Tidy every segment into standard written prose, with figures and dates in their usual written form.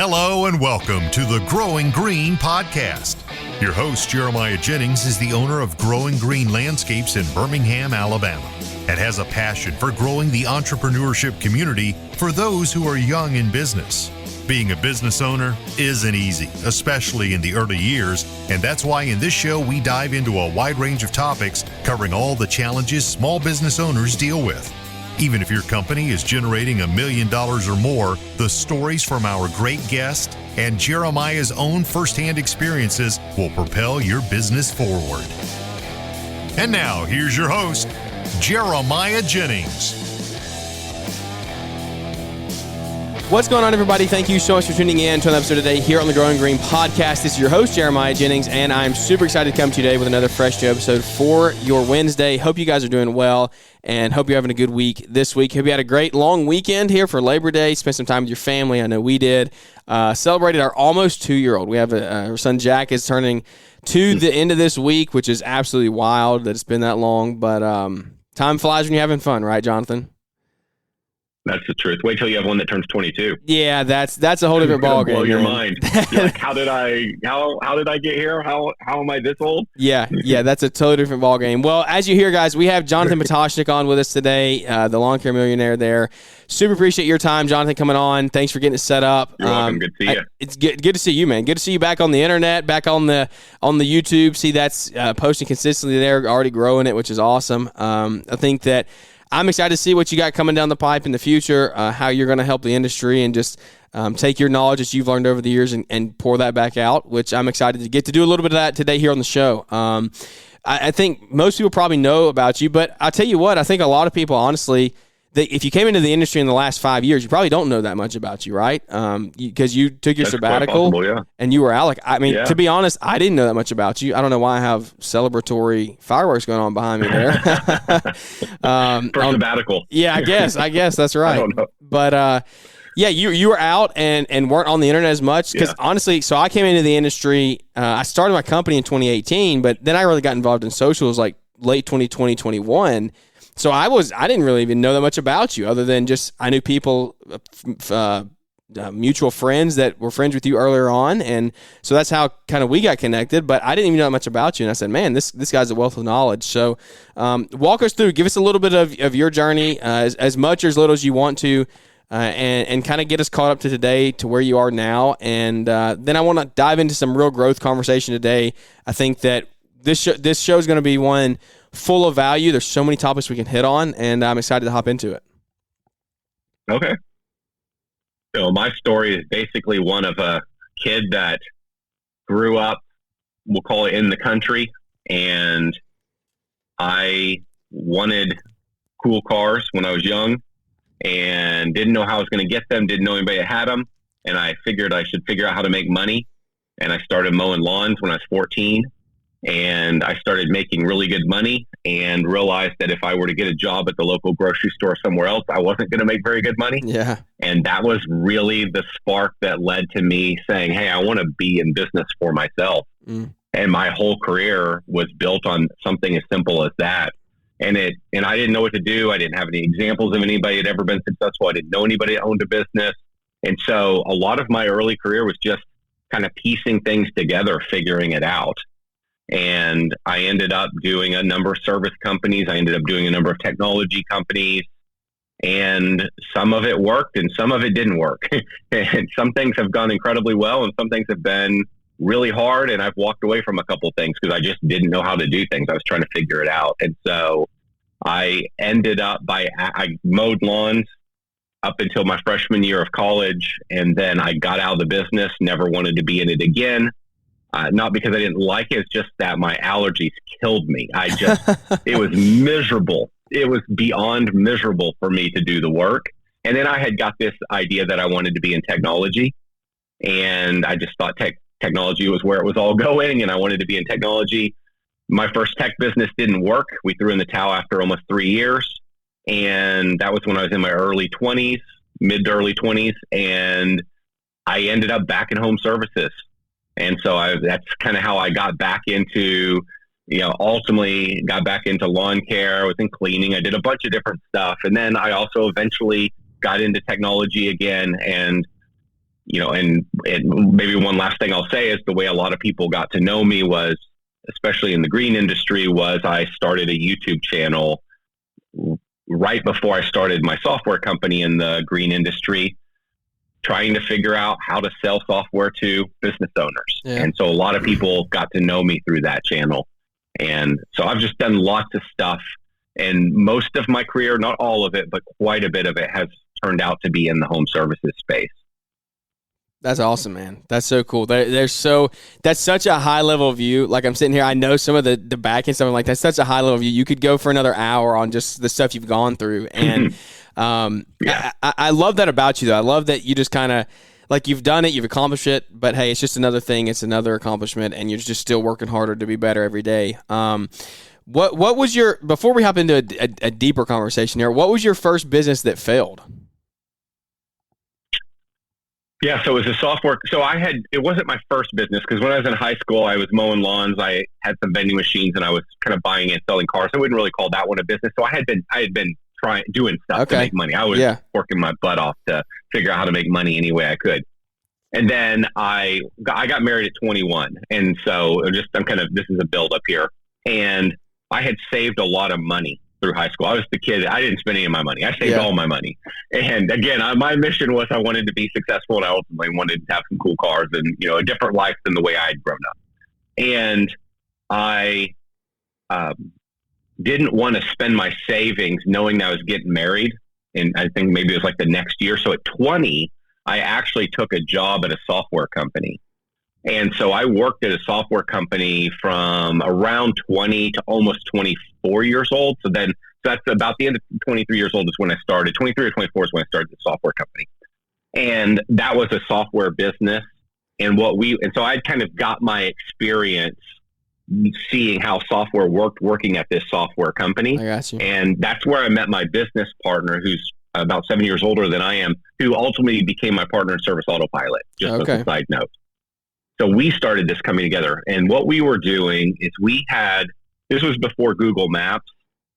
Hello and welcome to the Growing Green podcast. Your host, Jeremiah Jennings, is the owner of Growing Green Landscapes in Birmingham, Alabama, and has a passion for growing the entrepreneurship community for those who are young in business. Being a business owner isn't easy, especially in the early years, and that's why in this show we dive into a wide range of topics covering all the challenges small business owners deal with. Even if your company is generating $1 million or more, the stories from our great guest and Jeremiah's own firsthand experiences will propel your business forward. And now, here's your host, Jeremiah Jennings. What's going on, everybody? Thank you so much for tuning in to another episode today here on the Growing Green podcast. This is your host, Jeremiah Jennings, and I'm super excited to come to you today with another fresh new episode for your Wednesday. Hope you guys are doing well and hope you're having a good week this week. Hope you had a great long weekend here for Labor Day. Spent some time with your family. I know we did. Celebrated our almost 2-year-old. We have our son Jack is turning to the end of this week, which is absolutely wild that it's been that long. But time flies when you're having fun, right, Jonathan? That's the truth. Wait till you have one that turns 22. Yeah, that's a whole different ballgame. Blow your mind. You're like, how did I get here? How am I this old? Yeah, that's a totally different ballgame. Well, as you hear, guys, we have Jonathan Potoshnik on with us today, the lawn care millionaire there. Super appreciate your time, Jonathan, coming on. Thanks for getting it set up. You're welcome. Good to see you. It's good to see you, man. Good to see you back on the internet, back on the YouTube. See, that's posting consistently there, already growing it, which is awesome. I think that I'm excited to see what you got coming down the pipe in the future, how you're going to help the industry and just take your knowledge that you've learned over the years and pour that back out, which I'm excited to get to do a little bit of that today here on the show. I think most people probably know about you, but I'll tell you what, I think a lot of people, honestly, if you came into the industry in the last 5 years, you probably don't know that much about you, right? Because you took your sabbatical and you were out. Like, I mean, to be honest, I didn't know that much about you. I don't know why I have celebratory fireworks going on behind me there. For sabbatical. Yeah, I guess that's right. I don't know. But yeah, you were out and weren't on the internet as much because honestly, so I came into the industry. I started my company in 2018, but then I really got involved in socials like late 2020, 2021. So I didn't really even know that much about you other than just I knew people, mutual friends that were friends with you earlier on. And so that's how kind of we got connected, but I didn't even know that much about you. And I said, man, this guy's a wealth of knowledge. So walk us through, give us a little bit of your journey, as much or as little as you want to, and kind of get us caught up to today to where you are now. And then I want to dive into some real growth conversation today. I think that this show is going to be one full of value. There's so many topics we can hit on, and I'm excited to hop into it. Okay. So my story is basically one of a kid that grew up, we'll call it in the country, and I wanted cool cars when I was young and didn't know how I was going to get them, didn't know anybody that had them, and I figured I should figure out how to make money, and I started mowing lawns when I was 14. And I started making really good money and realized that if I were to get a job at the local grocery store somewhere else, I wasn't going to make very good money. Yeah. And that was really the spark that led to me saying, hey, I want to be in business for myself. And my whole career was built on something as simple as that. And I didn't know what to do. I didn't have any examples of anybody that had ever been successful. I didn't know anybody that owned a business. And so a lot of my early career was just kind of piecing things together, figuring it out. And I ended up doing a number of service companies. I ended up doing a number of technology companies, and some of it worked and some of it didn't work. And some things have gone incredibly well and some things have been really hard. And I've walked away from a couple of things because I just didn't know how to do things. I was trying to figure it out. And so I ended up I mowed lawns up until my freshman year of college. And then I got out of the business, never wanted to be in it again. Not because I didn't like it, it's just that my allergies killed me. It was miserable. It was beyond miserable for me to do the work. And then I had got this idea that I wanted to be in technology. And I just thought technology was where it was all going. And I wanted to be in technology. My first tech business didn't work. We threw in the towel after almost 3 years. And that was when I was in my mid to early 20s. And I ended up back in home services. And so that's kind of how I got back into, ultimately got back into lawn care. I was in cleaning. I did a bunch of different stuff. And then I also eventually got into technology again. And and maybe one last thing I'll say is the way a lot of people got to know me was, especially in the green industry, was I started a YouTube channel right before I started my software company in the green industry, trying to figure out how to sell software to business owners. Yeah. And so a lot of people got to know me through that channel. And so I've just done lots of stuff, and most of my career, not all of it, but quite a bit of it has turned out to be in the home services space. That's awesome, man. That's so cool. That's such a high level view. Like, I'm sitting here, I know some of the back and stuff. I'm like, that's such a high level view. You could go for another hour on just the stuff you've gone through. And I love that about you, though. I love that you just kind of, like, you've done it, you've accomplished it, but hey, it's just another thing. It's another accomplishment, and you're just still working harder to be better every day. What was your, before we hop into a deeper conversation here, what was your first business that failed? Yeah, so it was a software. So it wasn't my first business, because when I was in high school, I was mowing lawns. I had some vending machines, and I was kind of buying and selling cars. I wouldn't really call that one a business. So I had been doing stuff to make money. I was working my butt off to figure out how to make money any way I could. And then I got married at 21. And so this is a build up here. And I had saved a lot of money through high school. I was the kid. I didn't spend any of my money. I saved all my money. And again, my mission was I wanted to be successful, and I ultimately wanted to have some cool cars and, a different life than the way I had grown up. And I didn't want to spend my savings knowing that I was getting married. And I think maybe it was like the next year. So at 20, I actually took a job at a software company. And so I worked at a software company from around 20 to almost 24 years old. So that's about the end of 23 years old is when I started. 23 or 24 is when I started the software company. And that was a software business. And so I'd kind of got my experience seeing how software working at this software company. I got you. And that's where I met my business partner, who's about 7 years older than I am, who ultimately became my partner in Service Autopilot, just as a side note. So we started this company together, and what we were doing is this was before Google Maps.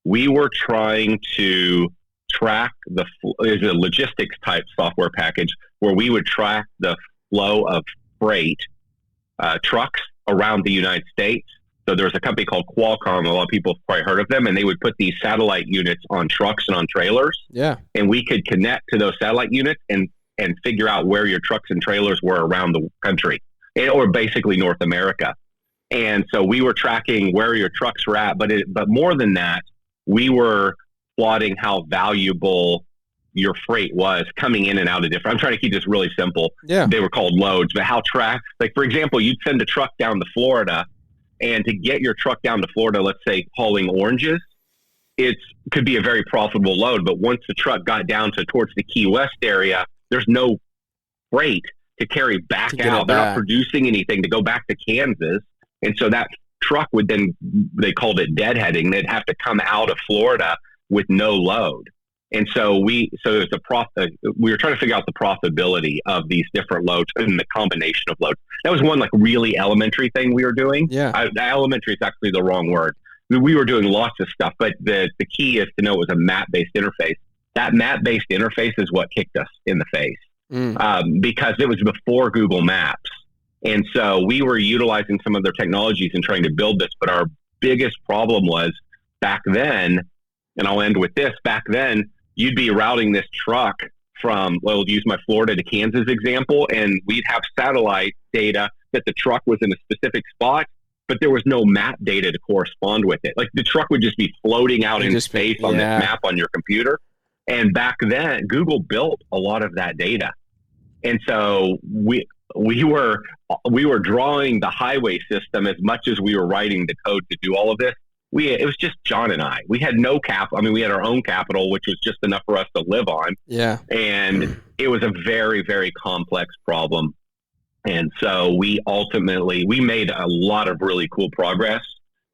We were trying to track is a logistics type software package where we would track the flow of freight trucks around the United States. So there's a company called Qualcomm. A lot of people have probably heard of them, and they would put these satellite units on trucks and on trailers. Yeah. And we could connect to those satellite units and figure out where your trucks and trailers were around the country, or basically North America. And so we were tracking where your trucks were at, but more than that, we were plotting how valuable your freight was coming in and out of different. I'm trying to keep this really simple. Yeah. They were called loads, but how like, for example, you'd send a truck down to Florida, and to get your truck down to Florida, let's say hauling oranges, it could be a very profitable load. But once the truck got down towards the Key West area, there's no freight to carry back out. They're not producing anything to go back to Kansas. And so that truck would then, they called it deadheading. They'd have to come out of Florida with no load. And so we were trying to figure out the profitability of these different loads and the combination of loads. That was one like really elementary thing we were doing. Yeah. Elementary is actually the wrong word. We were doing lots of stuff, but the key is to know it was a map-based interface. That map-based interface is what kicked us in the face because it was before Google Maps. And so we were utilizing some of their technologies and trying to build this, but our biggest problem was back then, and I'll end with this, back then, you'd be routing this truck from, we'll use my Florida to Kansas example, and we'd have satellite data that the truck was in a specific spot, but there was no map data to correspond with it. Like the truck would just be floating out in space on this map on your computer. And back then, Google built a lot of that data. And so we were drawing the highway system as much as we were writing the code to do all of this. It was just John and I. We had no capital. I mean, we had our own capital, which was just enough for us to live on. Yeah. And it was a very, very complex problem. And so we made a lot of really cool progress,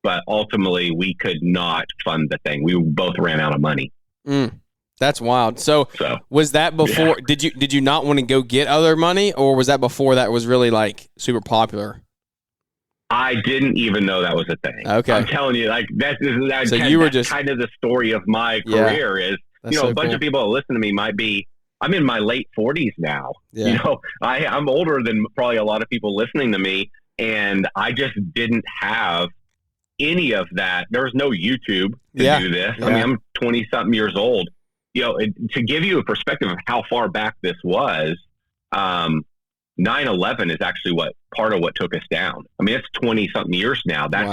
but ultimately we could not fund the thing. We both ran out of money. That's wild. So was that before, did you not want to go get other money, or was that before that was really like super popular? I didn't even know that was a thing. Okay. I'm telling you, like that's kind of the story of my career is, a bunch of people that listen to me might be I'm in my late 40s now. Yeah. You know, I'm older than probably a lot of people listening to me, and I just didn't have any of that. There was no YouTube to do this. I mean, I'm 20 something years old. You know, to give you a perspective of how far back this was, 9/11 is actually part of what took us down. I mean, it's 20 something years now. That's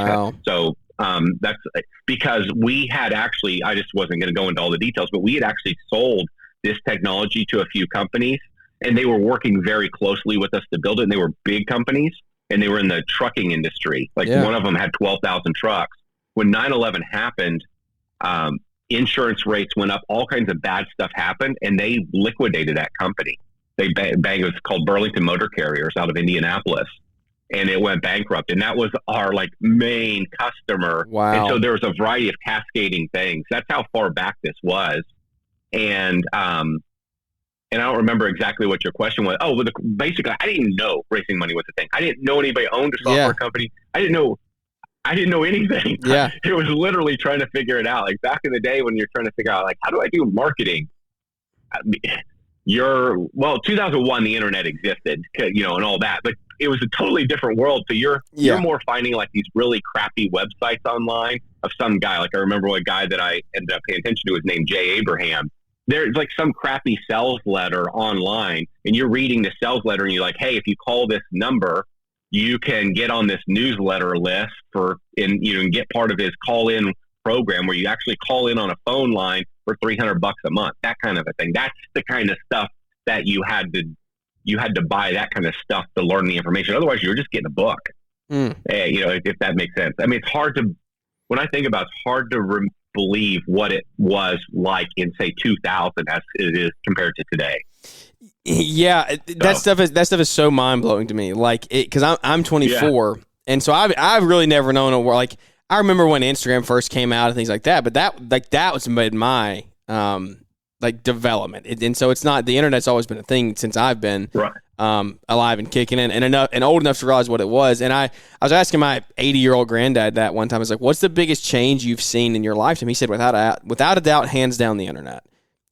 that's because we had actually, I just wasn't going to go into all the details, but we had actually sold this technology to a few companies, and they were working very closely with us to build it. And they were big companies, and they were in the trucking industry. Like one of them had 12,000 trucks. When 9/11 happened, insurance rates went up, all kinds of bad stuff happened, and they liquidated that company. It was called Burlington Motor Carriers out of Indianapolis, and it went bankrupt. And that was our like main customer. Wow. And so there was a variety of cascading things. That's how far back this was. And I don't remember exactly what your question was. Oh, basically, I didn't know raising money was a thing. I didn't know anybody owned a software company. I didn't know anything. Yeah. It was literally trying to figure it out. Like back in the day when you're trying to figure out, like, how do I do marketing? 2001, the internet existed, you know, and all that, but it was a totally different world. So you're more finding like these really crappy websites online of some guy. Like I remember a guy that I ended up paying attention to was named Jay Abraham. There's like some crappy sales letter online, and you're reading the sales letter and you're like, hey, if you call this number, you can get on this newsletter list and get part of his call-in program where you actually call in on a phone line for $300 a month, that kind of a thing. That's the kind of stuff that you had to buy, that kind of stuff to learn the information. Otherwise, you're just getting a book. If that makes sense. I mean, when I think about it, it's hard to believe what it was like in, say, 2000 as it is compared to today. Yeah, that stuff is so mind blowing to me. Like, because I'm 24, and so I've really never known a world like. I remember when Instagram first came out and things like that, but that was made my development, and so it's not, the internet's always been a thing since I've been alive and kicking and old enough to realize what it was. And I was asking my 80-year-old granddad that one time. I was like, "What's the biggest change you've seen in your lifetime?" He said, "Without a doubt, hands down, the internet."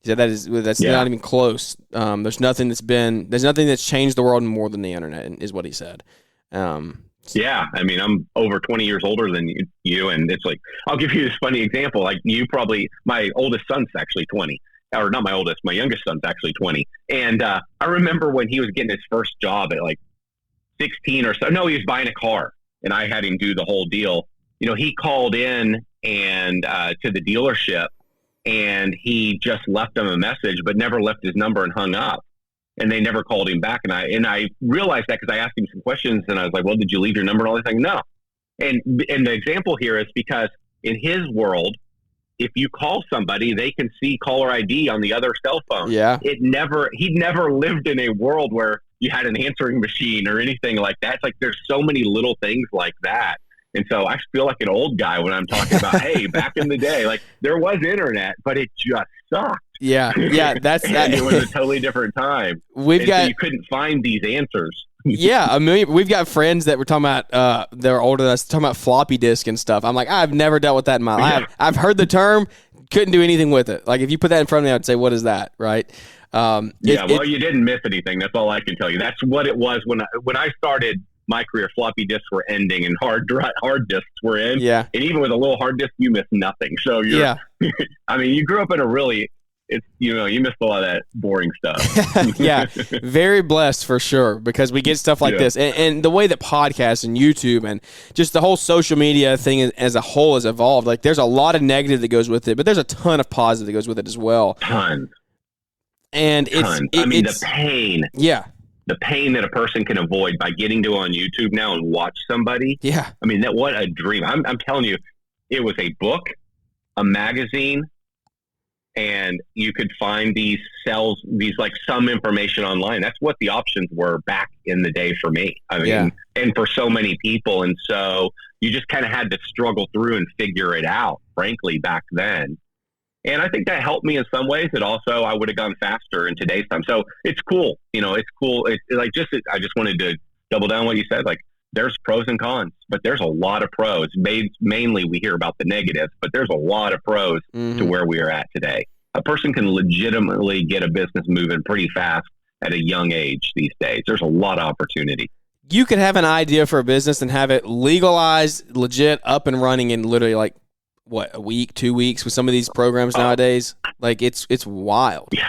He said that's not even close. There's nothing that's changed the world more than the internet, is what he said. Yeah, I mean, I'm over 20 years older than you, and it's like, I'll give you this funny example. Like my oldest son's actually 20, or not my oldest, my youngest son's actually 20. And I remember when he was getting his first job at like 16 or so. No, he was buying a car, and I had him do the whole deal. You know, he called in and to the dealership, and he just left them a message, but never left his number and hung up. And they never called him back. And I realized that because I asked him some questions, and I was like, well, did you leave your number and all this? Like, no. And the example here is because in his world, if you call somebody, they can see caller ID on the other cell phone. Yeah. He'd never lived in a world where you had an answering machine or anything like that. It's like, there's so many little things like that. And so I feel like an old guy when I'm talking about, hey, back in the day, like there was internet, but it just sucked. Yeah, that's that. It was a totally different time. So you couldn't find these answers. Yeah, I mean, we've got friends that were talking about, they're older than us, talking about floppy disk and stuff. I'm like, I've never dealt with that in my life. I've heard the term, couldn't do anything with it. Like if you put that in front of me, I'd say, what is that, right? You didn't miss anything. That's all I can tell you. That's what it was when I started my career. Floppy disks were ending and hard disks were in. Yeah. And even with a little hard disk, you missed nothing. So I mean, you grew up in a really, you missed a lot of that boring stuff. Yeah. Very blessed for sure, because we get stuff like this. And the way that podcasts and YouTube and just the whole social media thing as a whole has evolved, like there's a lot of negative that goes with it, but there's a ton of positive that goes with it as well. Tons. And the pain. Yeah. The pain that a person can avoid by getting on YouTube now and watch somebody. Yeah. I mean, what a dream. I'm telling you, it was a book, a magazine, and you could find these like some information online. That's what the options were back in the day for me. I mean, and for so many people. And so you just kind of had to struggle through and figure it out, frankly, back then. And I think that helped me in some ways. It also, I would have gone faster in today's time. So it's cool. It's cool. I just wanted to double down what you said. Like there's pros and cons, but there's a lot of pros. Mainly we hear about the negatives, but there's a lot of pros to where we are at today. a person can legitimately get a business moving pretty fast at a young age these days. There's a lot of opportunity. You could have an idea for a business and have it legalized, legit, up and running in literally like what, a week, 2 weeks with some of these programs nowadays. Like it's wild. Yeah.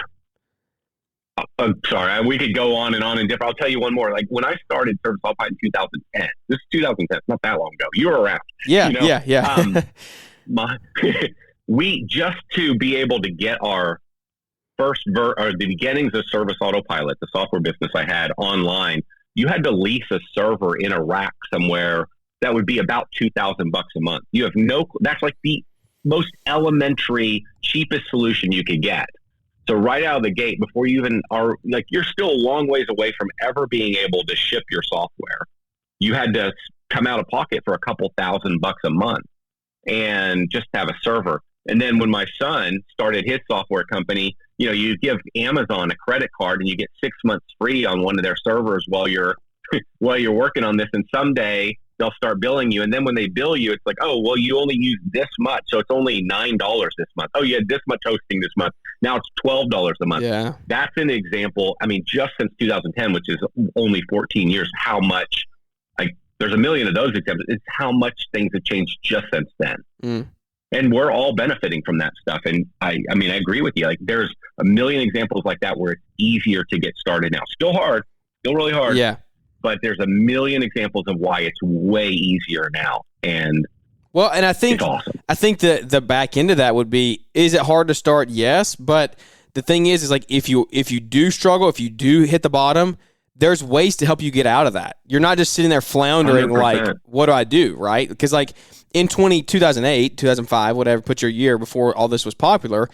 I'm sorry, we could go on and different. I'll tell you one more. Like when I started Service All Pipe in 2010, this is 2010, it's not that long ago. You were around. Yeah, you know? yeah. We just to be able to get our first or the beginnings of Service Autopilot, the software business I had online, you had to lease a server in a rack somewhere that would be about $2,000 a month. You have that's like the most elementary, cheapest solution you could get. So right out of the gate, before you even are like, you're still a long ways away from ever being able to ship your software. You had to come out of pocket for a couple $1,000 a month and just have a server. And then when my son started his software company, you give Amazon a credit card and you get 6 months free on one of their servers while you're working on this. And someday they'll start billing you. And then when they bill you, it's like, oh, well, you only use this much. So it's only $9 this month. Oh, you had this much hosting this month. Now it's $12 a month. Yeah. That's an example. I mean, just since 2010, which is only 14 years, how much, like, there's a million of those examples. It's how much things have changed just since then. Mm. And we're all benefiting from that stuff. And I mean, I agree with you. Like, there's a million examples like that where it's easier to get started now. Still hard, still really hard. Yeah. But there's a million examples of why it's way easier now. And I think it's awesome. I think the back end of that would be, is it hard to start? Yes. But the thing is like, if you do struggle, if you do hit the bottom, there's ways to help you get out of that. You're not just sitting there floundering 100%. like, what do I do? Right. Because like in 2008, 2005, whatever, put your year before all this was popular,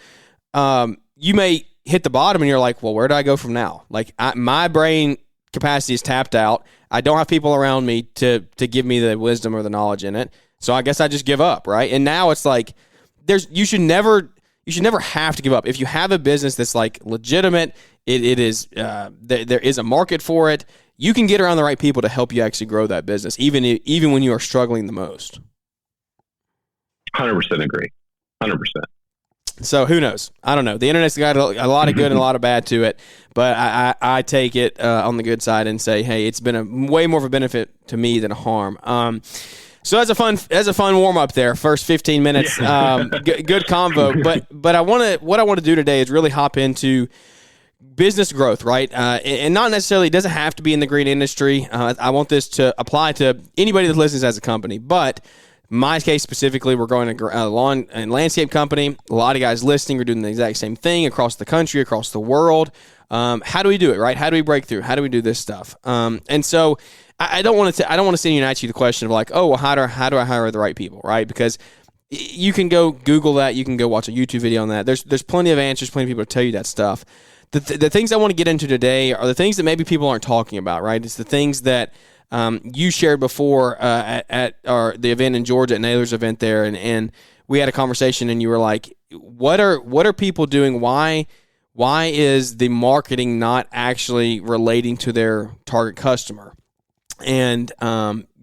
you may hit the bottom and you're like, well, where do I go from now? Like my brain capacity is tapped out. I don't have people around me to give me the wisdom or the knowledge in it. So I guess I just give up, right? And now it's like you should never have to give up. If you have a business that's like legitimate, it is there is a market for it. You can get around the right people to help you actually grow that business, even when you are struggling the most. 100% agree. 100%. So who knows? I don't know. The internet's got a lot of good and a lot of bad to it, but I take it on the good side and say, hey, it's been a way more of a benefit to me than a harm. So that's a fun warm up there. First 15 minutes, good convo. But what I want to do today is really hop into business growth, right? And not necessarily, it doesn't have to be in the green industry. I want this to apply to anybody that listens as a company, but my case specifically, we're growing a lawn and landscape company. A lot of guys listening are doing the exact same thing across the country, across the world. How do we do it, right? How do we break through? How do we do this stuff? And so I don't want to send you and ask you the question of like, oh, well, how do I hire the right people, right? Because you can go Google that. You can go watch a YouTube video on that. There's plenty of answers, plenty of people to tell you that stuff. The things I want to get into today are the things that maybe people aren't talking about, right? It's the things that you shared before at the event in Georgia, at Naylor's event there, and we had a conversation, and you were like, what are people doing? Why is the marketing not actually relating to their target customer and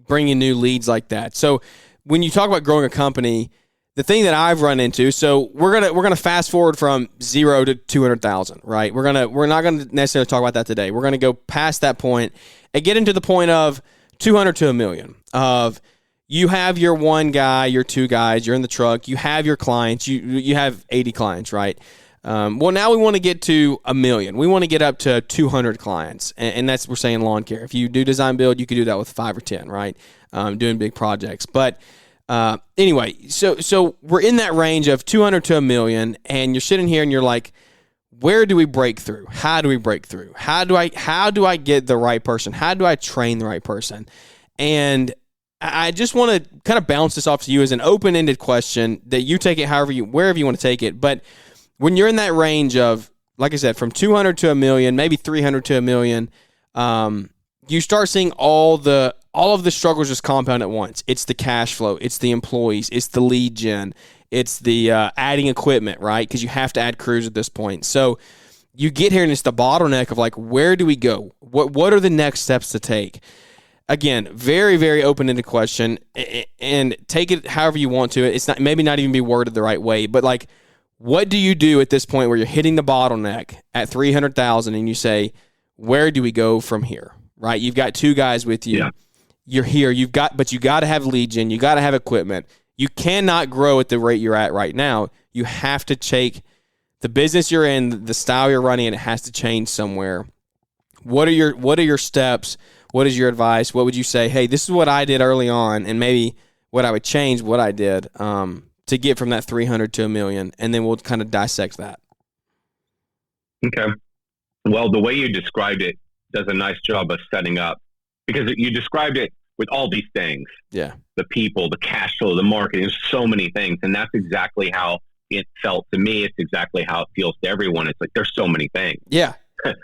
bringing new leads like that? So when you talk about growing a company, the thing that I've run into, so we're gonna fast forward from 0 to 200,000, right? We're not gonna necessarily talk about that today. We're gonna go past that point and get into the point of 200 to $1 million. Of you have your one guy, your two guys, you're in the truck, you have your clients, you have 80 clients, right? Well, now we want to get to $1 million. We want to get up to 200 clients, and that's we're saying lawn care. If you do design build, you could do that with 5 or 10, right? Doing big projects, but anyway, so we're in that range of 200 to $1 million, and you're sitting here and you're like, where do we break through? How do we break through? How do I get the right person? How do I train the right person? And I just want to kind of bounce this off to you as an open-ended question that you take it wherever you want to take it. But when you're in that range of, like I said, from 200 to $1 million, maybe 300 to $1 million, you start seeing all of the struggles just compound at once. It's the cash flow, it's the employees, it's the lead gen, it's the adding equipment, right? Because you have to add crews at this point. So you get here and it's the bottleneck of like, where do we go? What are the next steps to take? Again, very, very open-ended question, and take it however you want to. It's not maybe not even be worded the right way, but like, What do you do at this point where you're hitting the bottleneck at 300,000 and you say, where do we go from here? Right? You've got two guys with you. Yeah. You're here. But you got to have lead gen. You got to have equipment. You cannot grow at the rate you're at right now. You have to take the business you're in, the style you're running, and it has to change somewhere. What are your steps? What is your advice? What would you say? Hey, this is what I did early on, and maybe what I would change what I did to get from that 300 to $1 million, and then we'll kind of dissect that. Okay. Well, the way you described it does a nice job of setting up, because you described it with all these things. Yeah. The people, the cash flow, the marketing, there's so many things. And that's exactly how it felt to me. It's exactly how it feels to everyone. It's like, there's so many things. Yeah.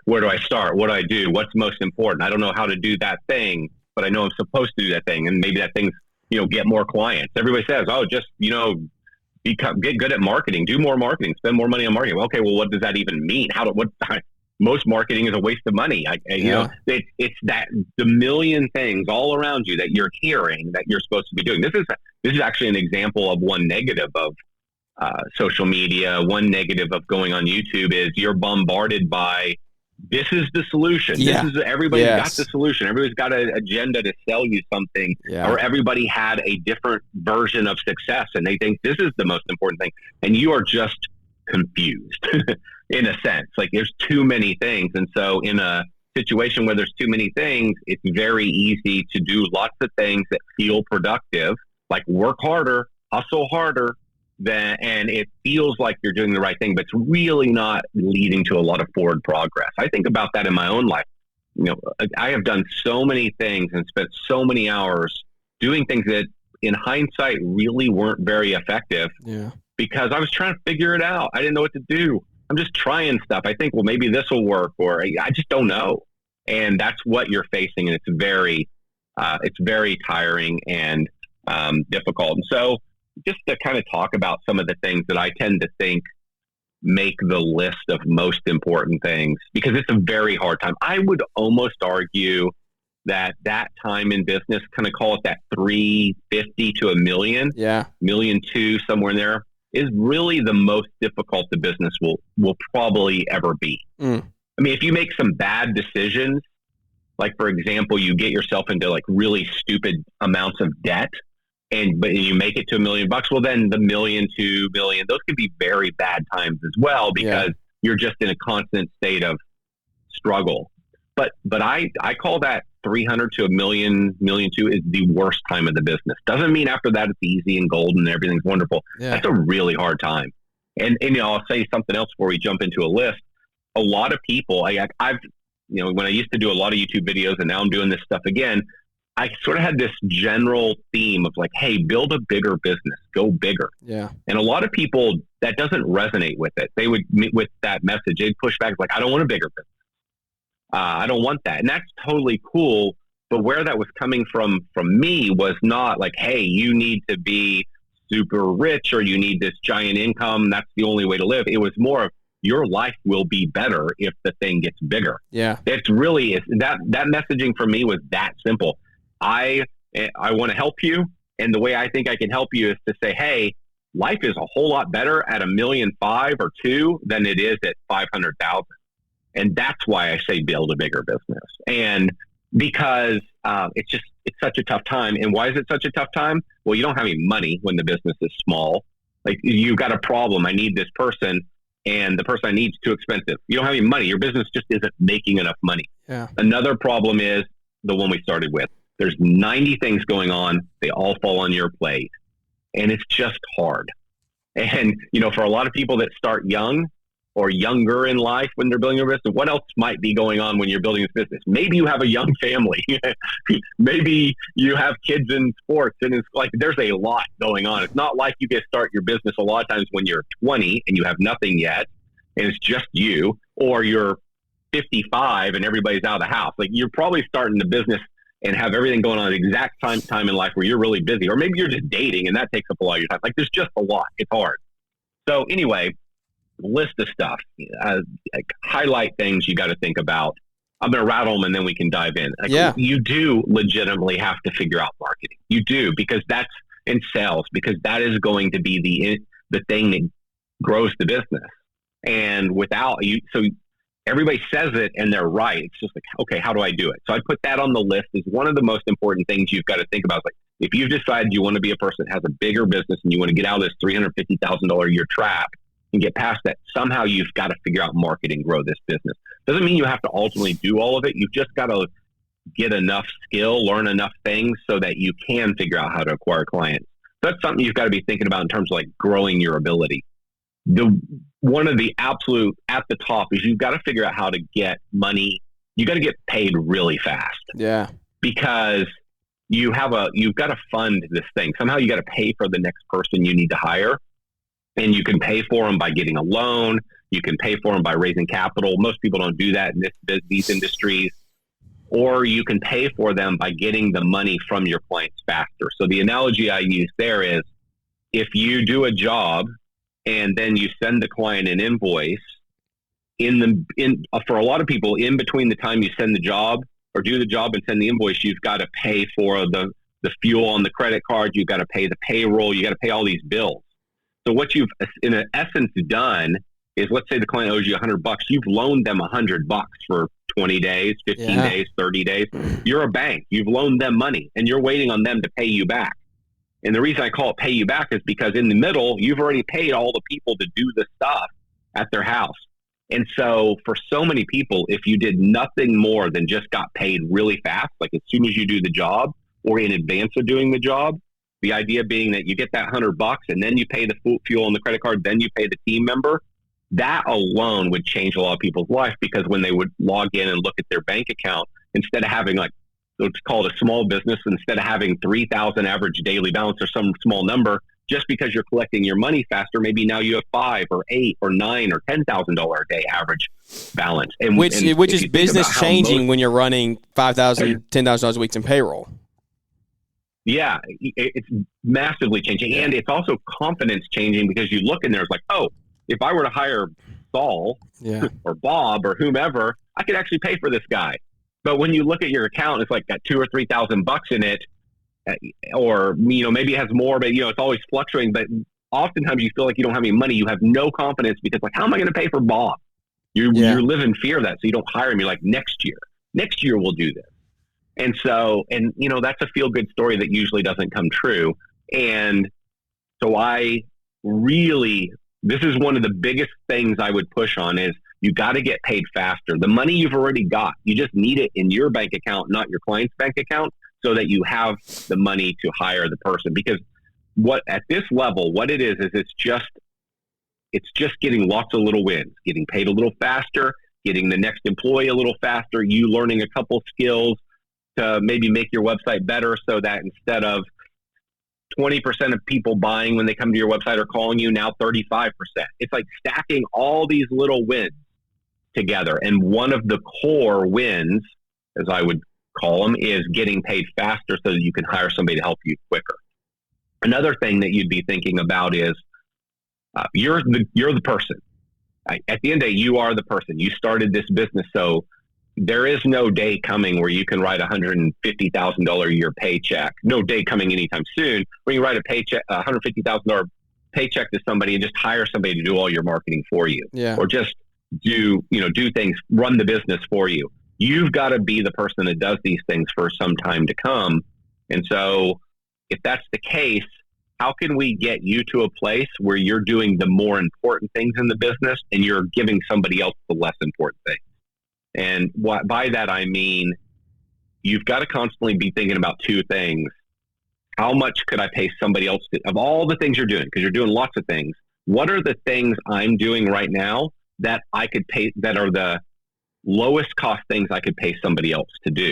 Where do I start? What do I do? What's most important? I don't know how to do that thing, but I know I'm supposed to do that thing. And maybe that thing's, get more clients. Everybody says, just, get good at marketing, do more marketing, spend more money on marketing. Well, okay, well, what does that even mean? Most marketing is a waste of money. It's that the million things all around you that you're hearing that you're supposed to be doing. This is actually an example of one negative of social media. One negative of going on YouTube is you're bombarded by, this is the solution. Yeah. Everybody's got the solution. Everybody's got an agenda to sell you something, or everybody had a different version of success and they think this is the most important thing. And you are just confused in a sense. Like, there's too many things. And so in a situation where there's too many things, it's very easy to do lots of things that feel productive, like work harder, hustle harder, and it feels like you're doing the right thing, but it's really not leading to a lot of forward progress. I think about that in my own life. I have done so many things and spent so many hours doing things that in hindsight really weren't very effective. Yeah. Because I was trying to figure it out. I didn't know what to do. I'm just trying stuff. I think, well, maybe this will work, or I just don't know. And that's what you're facing. And it's very tiring and difficult. And so just to kind of talk about some of the things that I tend to think make the list of most important things, because it's a very hard time. I would almost argue that time in business, kind of call it that 350 to $1 million, $1.2 million, somewhere in there, is really the most difficult the business will probably ever be. I mean, if you make some bad decisions, like, for example, you get yourself into like really stupid amounts of debt, but you make it to $1 million, well, then the $1 million, $2 million, those could be very bad times as well, because you're just in a constant state of struggle. But I call that 300 to $1 million, $1.2 million is the worst time of the business. Doesn't mean after that it's easy and golden and everything's wonderful. Yeah. That's a really hard time. And I'll say something else before we jump into a list. A lot of people, I've when I used to do a lot of YouTube videos and now I'm doing this stuff again, I sort of had this general theme of like, hey, build a bigger business, go bigger. Yeah. And a lot of people, that doesn't resonate with it. They would, with that message, they'd push back like, I don't want a bigger business. I don't want that. And that's totally cool. But where that was coming from me was not like, hey, you need to be super rich or you need this giant income. That's the only way to live. It was more of, your life will be better if the thing gets bigger. Yeah. It's really, that messaging for me was that simple. I want to help you. And the way I think I can help you is to say, hey, life is a whole lot better at $1.5 million or $2 million than it is at 500,000. And that's why I say build a bigger business. And because it's such a tough time. And why is it such a tough time? Well, you don't have any money when the business is small. Like, you've got a problem. I need this person, and the person I need is too expensive. You don't have any money. Your business just isn't making enough money. Yeah. Another problem is the one we started with. There's 90 things going on. They all fall on your plate. And it's just hard. And, for a lot of people that start young or younger in life when they're building a business, what else might be going on when you're building this business? Maybe you have a young family. Maybe you have kids in sports, and it's like there's a lot going on. It's not like you get start your business a lot of times when you're 20 and you have nothing yet and it's just you, or you're 55 and everybody's out of the house. Like, you're probably starting the business and have everything going on at the exact time in life where you're really busy, or maybe you're just dating and that takes up a lot of your time. Like, there's just a lot. It's hard. So anyway, list of stuff, like highlight things you got to think about. I'm going to rattle them and then we can dive in. You do legitimately have to figure out marketing. You do, because that's in sales, because that is going to be the thing that grows the business. And without you, so everybody says it and they're right. It's just like, okay, how do I do it? So I put that on the list as one of the most important things you've got to think about. Like, if you've decided you want to be a person that has a bigger business and you want to get out of this $350,000 a year trap and get past that, somehow you've got to figure out marketing, grow this business. Doesn't mean you have to ultimately do all of it. You've just got to get enough skill, learn enough things so that you can figure out how to acquire clients. So that's something you've got to be thinking about in terms of like growing your ability. One of the absolute at the top is you've got to figure out how to get money. You got to get paid really fast. Yeah. Because you've got to fund this thing. Somehow you got to pay for the next person you need to hire. And you can pay for them by getting a loan. You can pay for them by raising capital. Most people don't do that in these industries. Or you can pay for them by getting the money from your clients faster. So the analogy I use there is, if you do a job and then you send the client an invoice, for a lot of people, in between the time you send the job or do the job and send the invoice, you've got to pay for the fuel on the credit card. You've got to pay the payroll. You got to pay all these bills. So what you've in essence done is, let's say the client owes you $100. You've loaned them $100 for 20 days, 15 days, 30 days. You're a bank. You've loaned them money and you're waiting on them to pay you back. And the reason I call it pay you back is because in the middle, you've already paid all the people to do the stuff at their house. And so for so many people, if you did nothing more than just got paid really fast, like as soon as you do the job or in advance of doing the job, the idea being that you get that $100 and then you pay the fuel on the credit card, then you pay the team member, that alone would change a lot of people's life, because when they would log in and look at their bank account, instead of having like, it's called a small business, instead of having 3,000 average daily balance or some small number, just because you're collecting your money faster, maybe now you have $5 or $8 or $9 or $10,000 a day average balance. And which is business changing when you're running $5,000, $10,000 a week in payroll. Yeah, it's massively changing. And it's also confidence changing, because you look in there, it's like, oh, if I were to hire Saul or Bob or whomever, I could actually pay for this guy. But when you look at your account, it's like got $2,000 or $3,000 in it, or maybe it has more, but it's always fluctuating. But oftentimes you feel like you don't have any money. You have no confidence, because like, how am I going to pay for Bob? You live in fear of that, so you don't hire him. You're like, next year we'll do this. And so, that's a feel good story that usually doesn't come true. And so this is one of the biggest things I would push on is you got to get paid faster. The money you've already got, you just need it in your bank account, not your client's bank account, so that you have the money to hire the person. Because at this level, what it is it's just getting lots of little wins, getting paid a little faster, getting the next employee a little faster, you learning a couple skills to maybe make your website better, so that instead of 20% of people buying when they come to your website are calling you, now 35%. It's like stacking all these little wins together. And one of the core wins, as I would call them, is getting paid faster so that you can hire somebody to help you quicker. Another thing that you'd be thinking about is you're the person. At the end of the day, you are the person. You started this business, so there is no day coming where you can write $150,000 a year paycheck. No day coming anytime soon where you write a paycheck, $150,000 paycheck to somebody and just hire somebody to do all your marketing for you, or just do things, run the business for you. You've got to be the person that does these things for some time to come. And so if that's the case, how can we get you to a place where you're doing the more important things in the business and you're giving somebody else the less important things? And by that, I mean, you've got to constantly be thinking about two things. How much could I pay somebody else of all the things you're doing? Because you're doing lots of things. What are the things I'm doing right now that I could pay, that are the lowest cost things I could pay somebody else to do?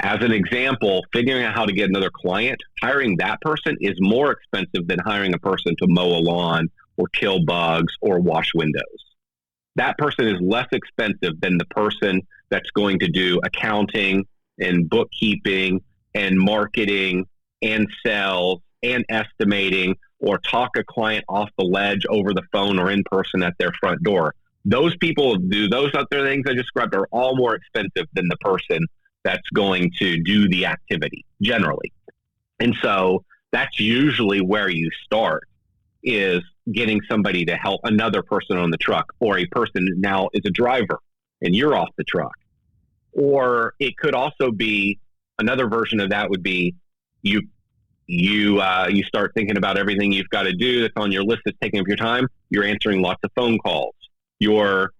As an example, figuring out how to get another client, hiring that person is more expensive than hiring a person to mow a lawn or kill bugs or wash windows. That person is less expensive than the person that's going to do accounting and bookkeeping and marketing and sales and estimating, or talk a client off the ledge over the phone or in person at their front door. Those people do those other things I described are all more expensive than the person that's going to do the activity generally. And so that's usually where you start. is getting somebody to help another person on the truck, or a person now is a driver and you're off the truck. Or it could also be another version of that would be you start thinking about everything you've got to do that's on your list that's taking up your time. You're answering lots of phone calls. You're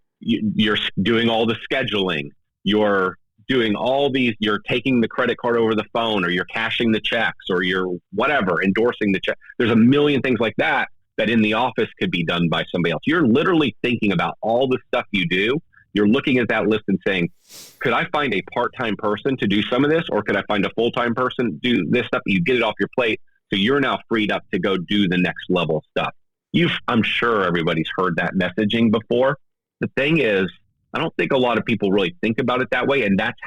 doing all the scheduling. You're doing all these, you're taking the credit card over the phone, or you're cashing the checks, or you're whatever, endorsing the check. There's a million things like that in the office could be done by somebody else. You're literally thinking about all the stuff you do. You're looking at that list and saying, could I find a part-time person to do some of this? Or could I find a full-time person to do this stuff? You get it off your plate. So you're now freed up to go do the next level stuff. I'm sure everybody's heard that messaging before. The thing is, I don't think a lot of people really think about it that way. And that's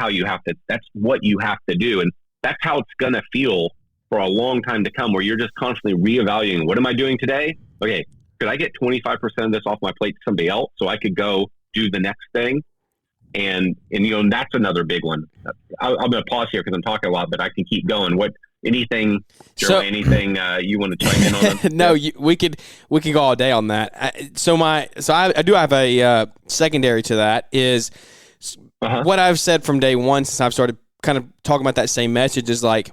what you have to do. And that's how it's going to feel for a long time to come, where you're just constantly reevaluating, what am I doing today? Okay, could I get 25% of this off my plate to somebody else so I could go do the next thing? And that's another big one. I'm going to pause here because I'm talking a lot, but I can keep going. Anything you want to chime in on? No, we could go all day on that. I do have a secondary to that is what I've said from day one since I've started kind of talking about that same message is like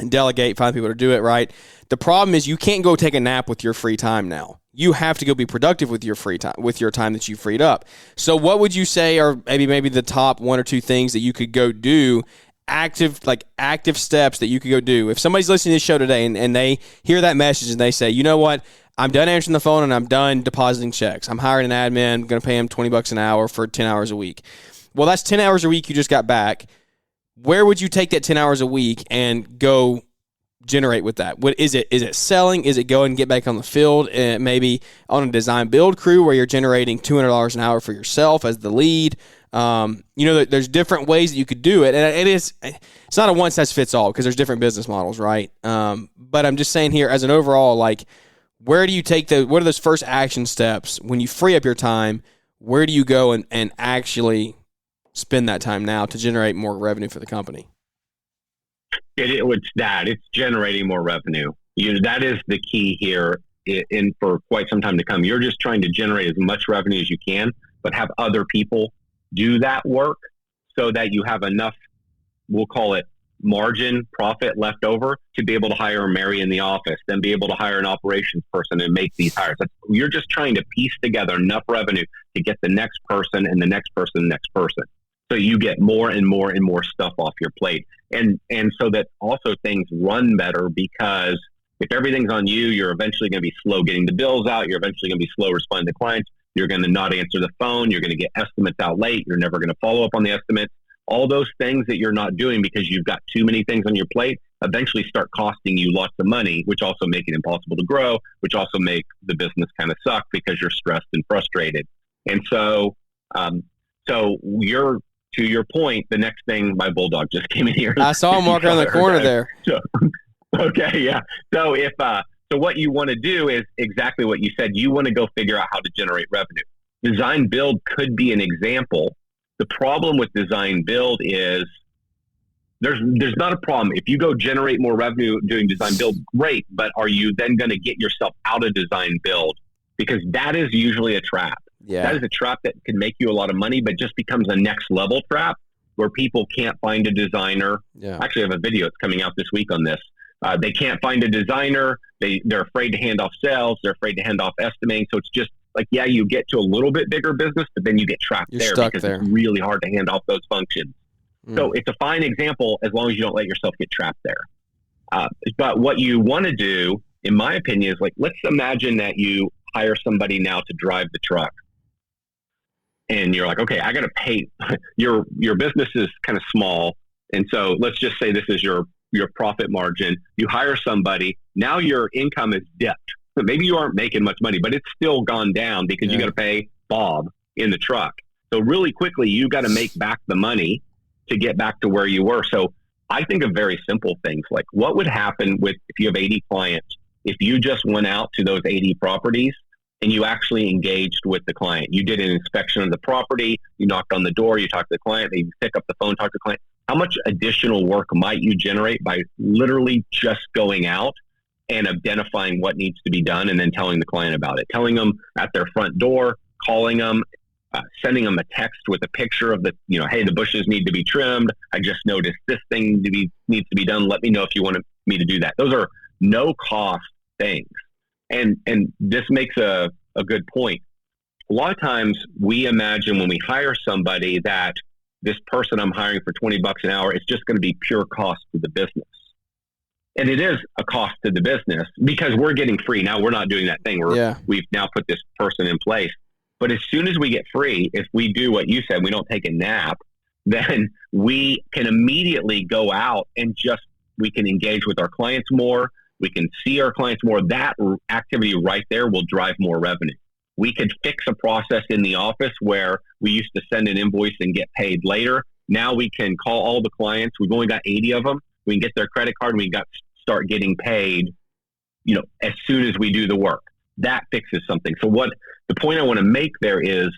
delegate, find people to do it right. The problem is you can't go take a nap with your free time now. You have to go be productive with your free time, with your time that you freed up. So what would you say are maybe the top one or two things that you could go do, active steps that you could go do? If somebody's listening to this show today and they hear that message and they say, you know what, I'm done answering the phone and I'm done depositing checks. I'm hiring an admin. I'm going to pay him $20 an hour for 10 hours a week. Well, that's 10 hours a week you just got back. Where would you take that 10 hours a week and go generate with that? What is it? Is it selling? Is it going and get back on the field and maybe on a design build crew where you're generating $200 an hour for yourself as the lead? There's different ways that you could do it, and it's not a one size fits all because there's different business models, right? But I'm just saying here as an overall, like, where do you take what are those first action steps when you free up your time? Where do you go and actually spend that time now to generate more revenue for the company? It's generating more revenue. That is the key here. And for quite some time to come, you're just trying to generate as much revenue as you can, but have other people do that work so that you have enough, we'll call it margin profit left over to be able to hire Mary in the office, then be able to hire an operations person and make these hires. You're just trying to piece together enough revenue to get the next person and the next person, and the next person. So you get more and more and more stuff off your plate. And so that also things run better, because if everything's on you, you're eventually going to be slow getting the bills out. You're eventually going to be slow responding to clients. You're going to not answer the phone. You're going to get estimates out late. You're never going to follow up on the estimates. All those things that you're not doing because you've got too many things on your plate eventually start costing you lots of money, which also make it impossible to grow, which also make the business kind of suck because you're stressed and frustrated. And so, to your point, the next thing, my bulldog just came in here. I saw him walk around the corner there. So, okay, yeah. So so what you want to do is exactly what you said. You want to go figure out how to generate revenue. Design build could be an example. The problem with design build is there's not a problem. If you go generate more revenue doing design build, great. But are you then going to get yourself out of design build? Because that is usually a trap. Yeah. That is a trap that can make you a lot of money, but just becomes a next level trap where people can't find a designer. Yeah. Actually, I have a video that's coming out this week on this. They can't find a designer. They're afraid to hand off sales. They're afraid to hand off estimating. So it's just like, yeah, you get to a little bit bigger business, but then you get trapped You're there stuck because there. It's really hard to hand off those functions. So it's a fine example as long as you don't let yourself get trapped there. But what you want to do, in my opinion, is like, let's imagine that you hire somebody now to drive the truck. And you're like, okay, I got to pay. Your business is kind of small. And so let's just say this is your profit margin. You hire somebody. Now your income is dipped. So maybe you aren't making much money, but it's still gone down because you got to pay Bob in the truck. So really quickly, you got to make back the money to get back to where you were. So I think of very simple things like what would happen if you have 80 clients, if you just went out to those 80 properties and you actually engaged with the client. You did an inspection of the property, you knocked on the door, you talked to the client, they pick up the phone, talk to the client. How much additional work might you generate by literally just going out and identifying what needs to be done and then telling the client about it, telling them at their front door, calling them, sending them a text with a picture of hey, the bushes need to be trimmed. I just noticed this thing needs to be done. Let me know if you want me to do that. Those are no cost things. And this makes a good point. A lot of times we imagine when we hire somebody that this person I'm hiring for $20 an hour is just going to be pure cost to the business. And it is a cost to the business because we're getting free. Now we're not doing that thing. We've now put this person in place. But as soon as we get free, if we do what you said, we don't take a nap, then we can immediately go out and we can engage with our clients more. We can see our clients more. That activity right there will drive more revenue. We could fix a process in the office where we used to send an invoice and get paid later. Now we can call all the clients. We've only got 80 of them. We can get their credit card and we start getting paid, as soon as we do the work. That fixes something. So the point I want to make there is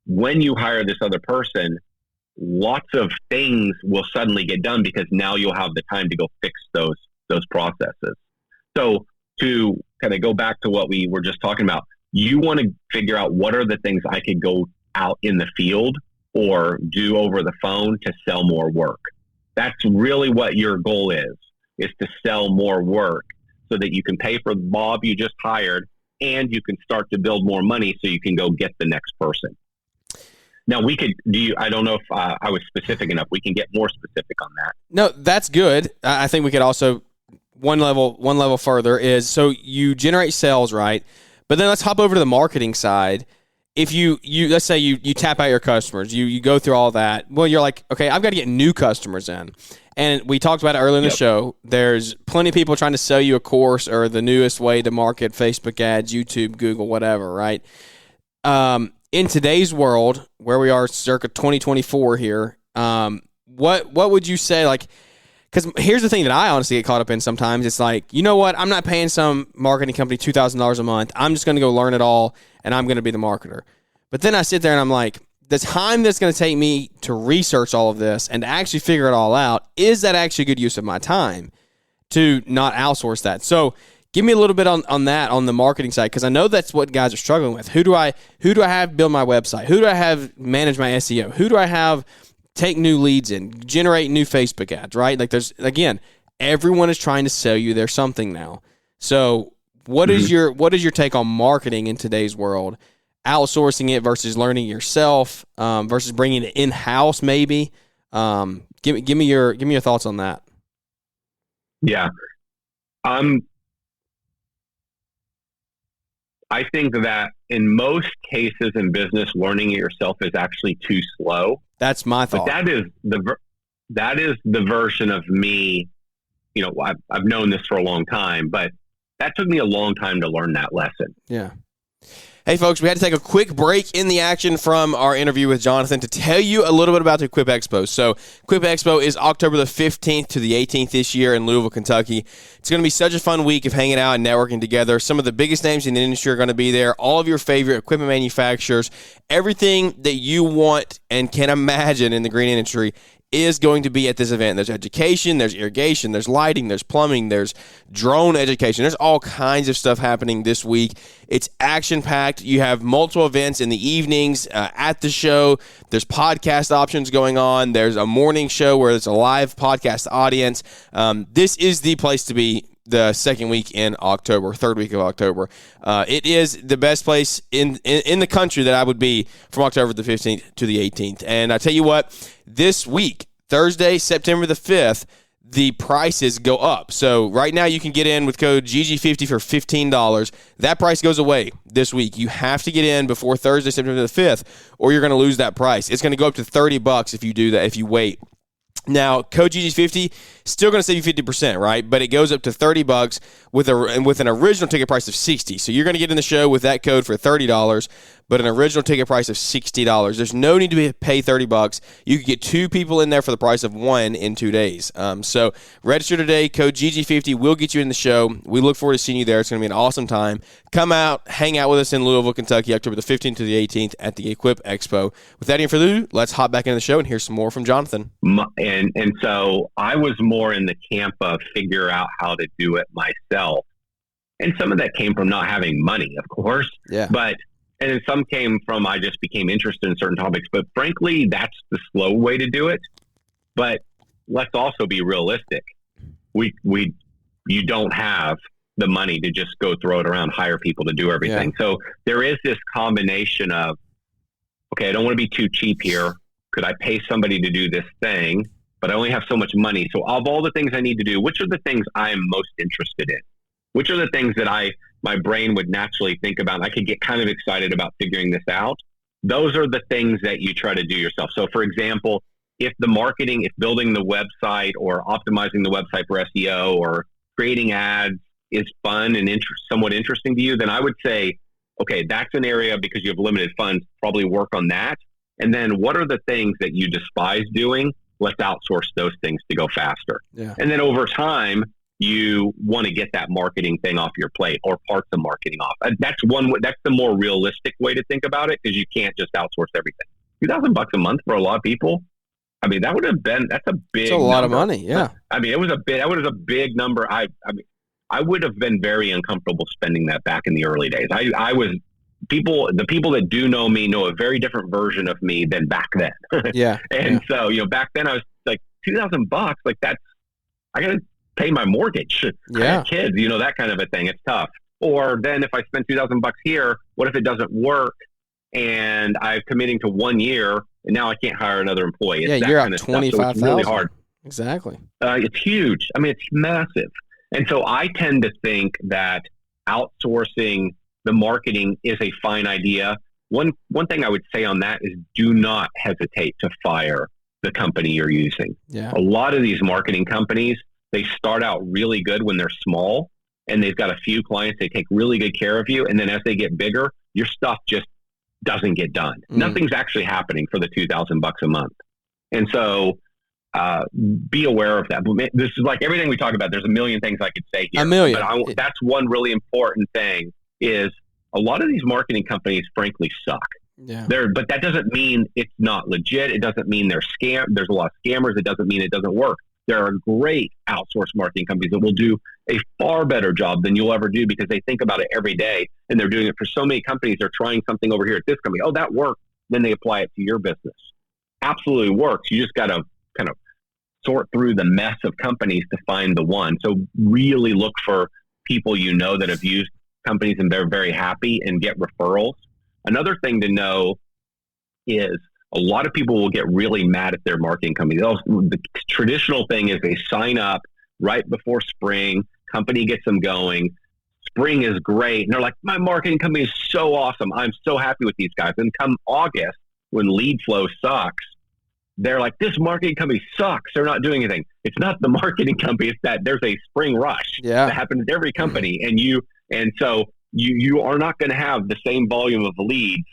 when you hire this other person, lots of things will suddenly get done because now you'll have the time to go fix those processes. So to kind of go back to what we were just talking about, you want to figure out what are the things I could go out in the field or do over the phone to sell more work. That's really what your goal is to sell more work so that you can pay for Bob you just hired and you can start to build more money so you can go get the next person. Now I don't know if I was specific enough. We can get more specific on that. No, that's good. I think we could also, one level further is, so you generate sales, right? But then let's hop over to the marketing side. If you let's say you tap out your customers, you go through all that. Well, you're like, okay, I've got to get new customers in. And we talked about it earlier in the show. There's plenty of people trying to sell you a course or the newest way to market: Facebook ads, YouTube, Google, whatever, right? In today's world, where we are circa 2024 here, what would you say, like, because here's the thing that I honestly get caught up in sometimes. It's like, you know what? I'm not paying some marketing company $2,000 a month. I'm just going to go learn it all, and I'm going to be the marketer. But then I sit there and I'm like, the time that's going to take me to research all of this and to actually figure it all out, is that actually a good use of my time to not outsource that? So give me a little bit on that, on the marketing side, because I know that's what guys are struggling with. Who do I have build my website? Who do I have manage my SEO? Who do I have take new leads in, generate new Facebook ads, right? Like everyone is trying to sell you their something now. So what is your take on marketing in today's world? Outsourcing it versus learning yourself, versus bringing it in-house maybe. Give me your thoughts on that. Yeah. I think that in most cases in business, learning it yourself is actually too slow. That's my thought. But that is the version of me. I've known this for a long time, but that took me a long time to learn that lesson. Yeah. Hey, folks, we had to take a quick break in the action from our interview with Jonathan to tell you a little bit about the Equip Expo. So Equip Expo is October the 15th to the 18th this year in Louisville, Kentucky. It's going to be such a fun week of hanging out and networking together. Some of the biggest names in the industry are going to be there. All of your favorite equipment manufacturers, everything that you want and can imagine in the green industry is going to be at this event. There's education, there's irrigation, there's lighting, there's plumbing, there's drone education. There's all kinds of stuff happening this week. It's action-packed. You have multiple events in the evenings at the show. There's podcast options going on. There's a morning show where it's a live podcast audience. This is the place to be the second week in October, third week of October. It is the best place in the country that I would be from October the 15th to the 18th. And I tell you what, this week, Thursday, September the 5th, the prices go up. So right now you can get in with code GG50 for $15. That price goes away this week. You have to get in before Thursday, September the 5th, or you're going to lose that price. It's going to go up to $30 if you do that, if you wait. Now, code GG50, still going to save you 50%, right? But it goes up to $30 with an original ticket price of $60. So you're going to get in the show with that code for $30, but an original ticket price of $60. There's no need to pay $30. You can get two people in there for the price of one in 2 days. So register today. Code GG50 will get you in the show. We look forward to seeing you there. It's going to be an awesome time. Come out, hang out with us in Louisville, Kentucky, October the 15th to the 18th at the Equip Expo. With that further ado, let's hop back into the show and hear some more from Jonathan. And so I was more in the camp of figure out how to do it myself. And some of that came from not having money, of course. Yeah. And then some came from I just became interested in certain topics. But frankly, that's the slow way to do it. But let's also be realistic. You don't have the money to just go throw it around, hire people to do everything. Yeah. So there is this combination of, okay, I don't want to be too cheap here. Could I pay somebody to do this thing? But I only have so much money. So of all the things I need to do, which are the things I am most interested in? Which are the things that my brain would naturally think about? I could get kind of excited about figuring this out. Those are the things that you try to do yourself. So for example, if building the website or optimizing the website for SEO or creating ads is fun and somewhat interesting to you, then I would say, okay, that's an area because you have limited funds, probably work on that. And then what are the things that you despise doing? Let's outsource those things to go faster. Yeah. And then over time, you want to get that marketing thing off your plate or parts of marketing off. That's the more realistic way to think about it because you can't just outsource everything. $2,000 a month for a lot of people. I mean, that's a big It's a lot of money. Yeah. I mean, that was a big number. I would have been very uncomfortable spending that back in the early days. The people that do know me know a very different version of me than back then. Yeah. And so, back then I was like $2,000, like that's, I got to pay my mortgage. Yeah. I have kids, that kind of a thing. It's tough. Or then if I spend $2,000 here, what if it doesn't work and I'm committing to 1 year and now I can't hire another employee? It's you're out $25,000. So it's really hard. Exactly. It's huge. I mean, it's massive. And so I tend to think that outsourcing the marketing is a fine idea. One thing I would say on that is do not hesitate to fire the company you're using. Yeah. A lot of these marketing companies, they start out really good when they're small and they've got a few clients. They take really good care of you. And then as they get bigger, your stuff just doesn't get done. Nothing's actually happening for the $2,000 a month. And so be aware of that. This is like everything we talk about. There's a million things I could say here. A million. But that's one really important thing is a lot of these marketing companies, frankly, suck. Yeah. But that doesn't mean it's not legit. It doesn't mean they're scam. There's a lot of scammers. It doesn't mean it doesn't work. There are great outsourced marketing companies that will do a far better job than you'll ever do because they think about it every day and they're doing it for so many companies. They're trying something over here at this company. Oh, that worked. Then they apply it to your business. Absolutely works. You just got to kind of sort through the mess of companies to find the one. So really look for people that have used companies and they're very happy and get referrals. Another thing to know is a lot of people will get really mad at their marketing company. The traditional thing is they sign up right before spring, company gets them going. Spring is great. And they're like, my marketing company is so awesome. I'm so happy with these guys. And come August, when lead flow sucks, they're like, this marketing company sucks. They're not doing anything. It's not the marketing company. It's that there's a spring rush that happens at every company. And so you are not going to have the same volume of leads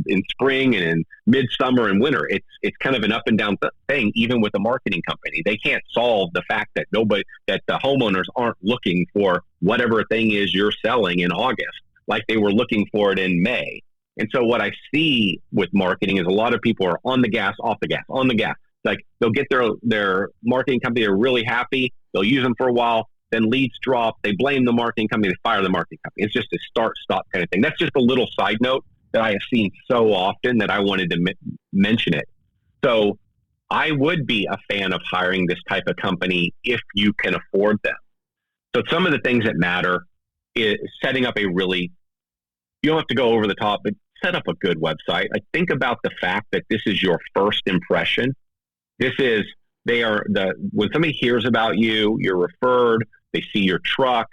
in spring and in midsummer and winter. It's kind of an up and down thing, even with a marketing company. They can't solve the fact that the homeowners aren't looking for whatever thing is you're selling in August, like they were looking for it in May. And so what I see with marketing is a lot of people are on the gas, off the gas, on the gas. Like they'll get their marketing company. They're really happy. They'll use them for a while. Then leads drop. They blame the marketing company. They fire the marketing company. It's just a start-stop kind of thing. That's just a little side note that I have seen so often that I wanted to mention it. So I would be a fan of hiring this type of company if you can afford them. So some of the things that matter is setting up you don't have to go over the top, but set up a good website. Like think about the fact that this is your first impression. When somebody hears about you, you're referred, they see your truck,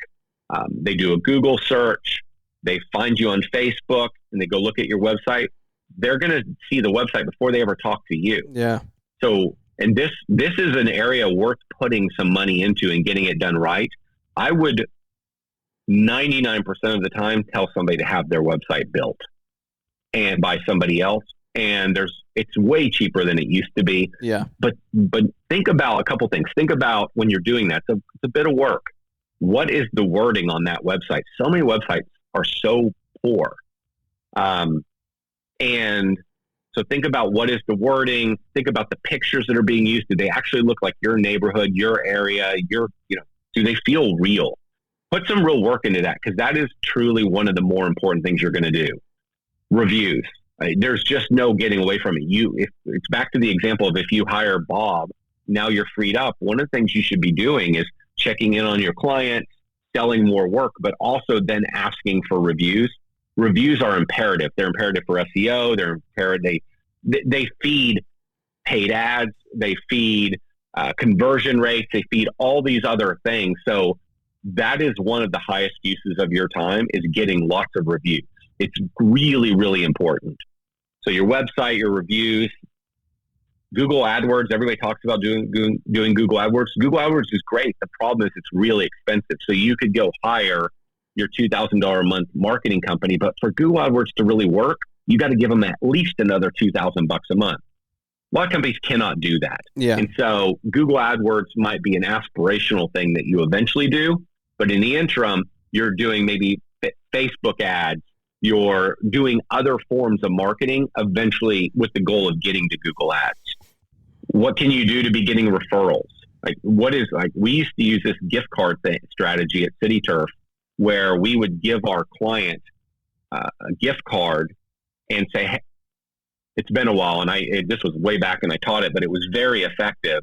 they do a Google search, they find you on Facebook, and they go look at your website. They're going to see the website before they ever talk to you. Yeah. So, and this is an area worth putting some money into and getting it done right. I would 99% of the time tell somebody to have their website built and by somebody else. And it's way cheaper than it used to be. Yeah. But think about a couple things. Think about when you're doing that. It's a bit of work. What is the wording on that website? So many websites are so poor. And so think about what is the wording. Think about the pictures that are being used. Do they actually look like your neighborhood, your area, do they feel real? put some real work into that, because that is truly one of the more important things you're going to do. Reviews. There's just no getting away from it. If it's back to the example of if you hire Bob, now you're freed up. One of the things you should be doing is checking in on your clients, selling more work, but also then asking for reviews. Reviews are imperative. They're imperative for SEO. They're imperative. They feed paid ads. They feed conversion rates. They feed all these other things. So that is one of the highest uses of your time, is getting lots of reviews. It's really, really important. So your website, your reviews, Google AdWords. Everybody talks about doing Google AdWords. Google AdWords is great. The problem is it's really expensive. So you could go hire your $2,000 a month marketing company, but for Google AdWords to really work, you got to give them at least another $2,000 a month. A lot of companies cannot do that. Yeah. And so Google AdWords might be an aspirational thing that you eventually do, but in the interim, you're doing maybe Facebook ads. You're doing other forms of marketing, eventually with the goal of getting to Google Ads. What can you do to be getting referrals? We used to use this gift card strategy at CityTurf, where we would give our client a gift card and say, hey, it's been a while, and this was way back and I taught it, but it was very effective.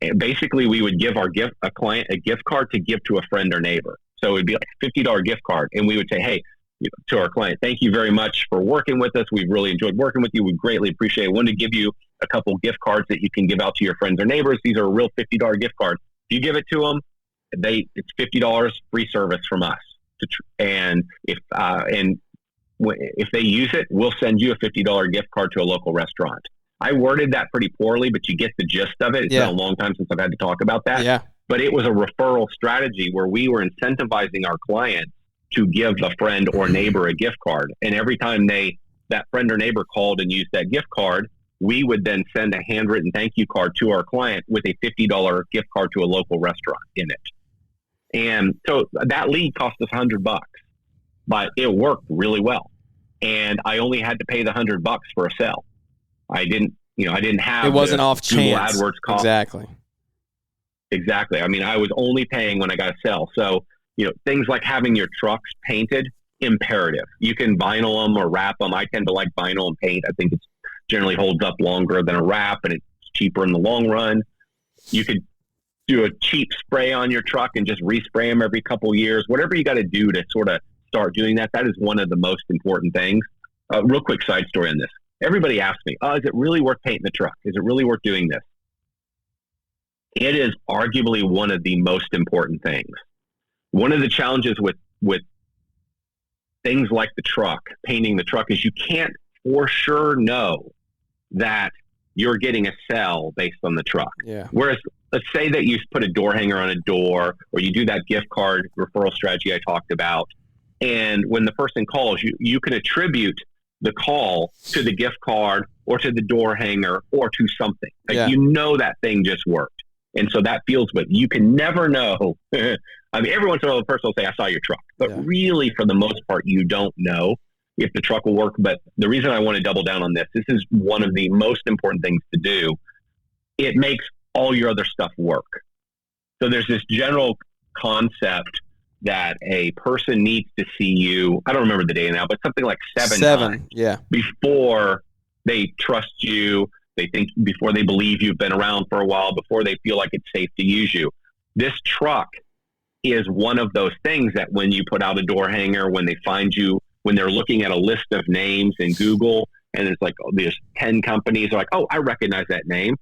And basically, we would give a client a gift card to give to a friend or neighbor. So it would be like a $50 gift card, and we would say, hey, to our client, thank you very much for working with us. We've really enjoyed working with you. We greatly appreciate it. I wanted to give you a couple gift cards that you can give out to your friends or neighbors. These are a real $50 gift cards. If you give it to them, it's $50 free service from us. And if they use it, we'll send you a $50 gift card to a local restaurant. I worded that pretty poorly, but you get the gist of it. It's been a long time since I've had to talk about that. Yeah. But it was a referral strategy where we were incentivizing our clients to give a friend or neighbor a gift card. And every time that friend or neighbor called and used that gift card, we would then send a handwritten thank you card to our client with a $50 gift card to a local restaurant in it. And so that lead cost us $100, but it worked really well. And I only had to pay the $100 for a sale. I didn't have, it wasn't off Google chance. AdWords cost. Exactly. I mean, I was only paying when I got a sale. So, things like having your trucks painted, imperative. You can vinyl them or wrap them. I tend to like vinyl and paint. I think it generally holds up longer than a wrap, and it's cheaper in the long run. You could do a cheap spray on your truck and just respray them every couple years. Whatever you got to do to sort of start doing that, that is one of the most important things. Real quick side story on this. Everybody asks me, is it really worth painting the truck? Is it really worth doing this? It is arguably one of the most important things. One of the challenges with things like the truck, painting the truck, is you can't for sure know that you're getting a sale based on the truck. Yeah. Whereas, let's say that you put a door hanger on a door, or you do that gift card referral strategy I talked about, and when the person calls, you can attribute the call to the gift card or to the door hanger or to something. That thing just worked. And so that feels good. You can never know. I mean, every once in a while, the person will say, I saw your truck. But really, for the most part, you don't know if the truck will work. But the reason I want to double down on this is one of the most important things to do. It makes all your other stuff work. So there's this general concept that a person needs to see you, I don't remember the day now, but something like seven times before they trust you. They think, before they believe you've been around for a while, before they feel like it's safe to use you. This truck is one of those things that when you put out a door hanger, when they find you, when they're looking at a list of names in Google, and it's like, there's 10 companies, they're like, oh, I recognize that name.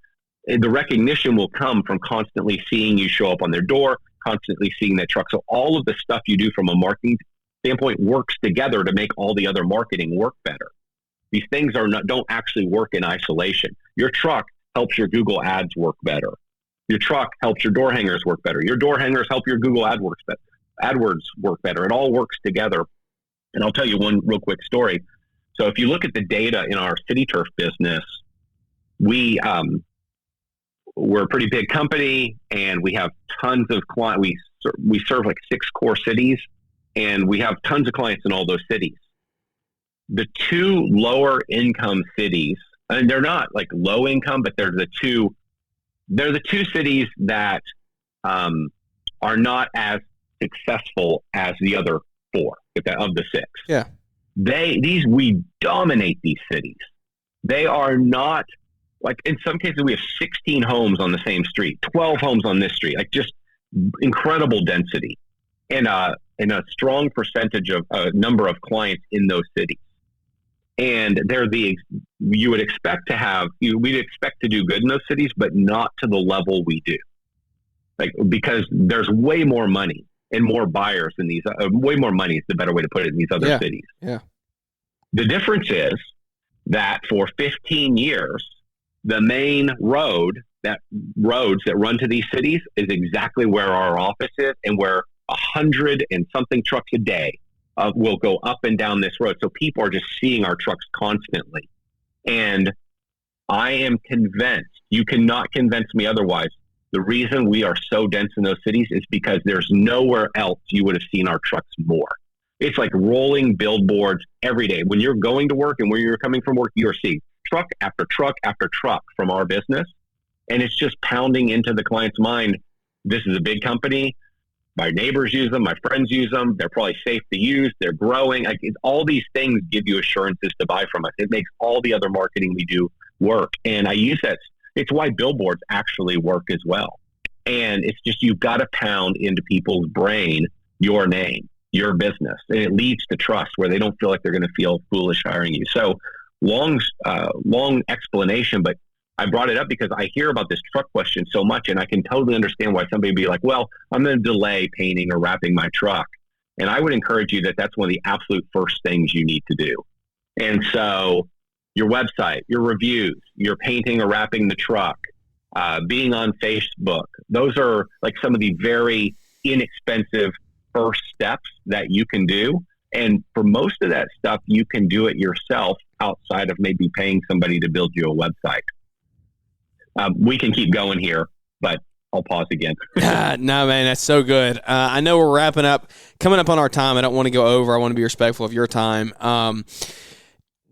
The recognition will come from constantly seeing you show up on their door, constantly seeing that truck. So all of the stuff you do from a marketing standpoint works together to make all the other marketing work better. These things don't actually work in isolation. Your truck helps your Google Ads work better. Your truck helps your door hangers work better. Your door hangers help your Google AdWords work better. It all works together. And I'll tell you one real quick story. So if you look at the data in our CityTurf business, we're a pretty big company, and we have tons of clients. We serve like 6 core cities, and we have tons of clients in all those cities. The 2 lower income cities, and they're not like low income, but they're the two cities that are not as successful as the other 4 of the 6. Yeah. We dominate these cities. They are not, like, in some cases we have 16 homes on the same street, 12 homes on this street, like just incredible density and a strong percentage of number of clients in those cities. And we'd expect to do good in those cities, but not to the level we do. Like, because there's way more money and more buyers in these, way more money is the better way to put it, in these other cities. Yeah. The difference is that for 15 years, the main roads that run to these cities is exactly where our office is, and where 100 and something trucks a day will go up and down this road. So people are just seeing our trucks constantly. And I am convinced, you cannot convince me otherwise, the reason we are so dense in those cities is because there's nowhere else you would have seen our trucks more. It's like rolling billboards every day. When you're going to work and when you're coming from work, you're seeing truck after truck after truck from our business. And it's just pounding into the client's mind, this is a big company. My neighbors use them. My friends use them. They're probably safe to use. They're growing. All these things give you assurances to buy from us. It makes all the other marketing we do work. And I use that. It's why billboards actually work as well. And it's just, you've got to pound into people's brain your name, your business. And it leads to trust, where they don't feel like they're going to feel foolish hiring you. So long explanation, but I brought it up because I hear about this truck question so much, and I can totally understand why somebody would be like, well, I'm going to delay painting or wrapping my truck. And I would encourage you that that's one of the absolute first things you need to do. And so your website, your reviews, your painting or wrapping the truck, being on Facebook, those are like some of the very inexpensive first steps that you can do. And for most of that stuff, you can do it yourself outside of maybe paying somebody to build you a website. We can keep going here, but I'll pause again. No, man, that's so good. I know we're wrapping up, coming up on our time. I don't want to go over. I want to be respectful of your time.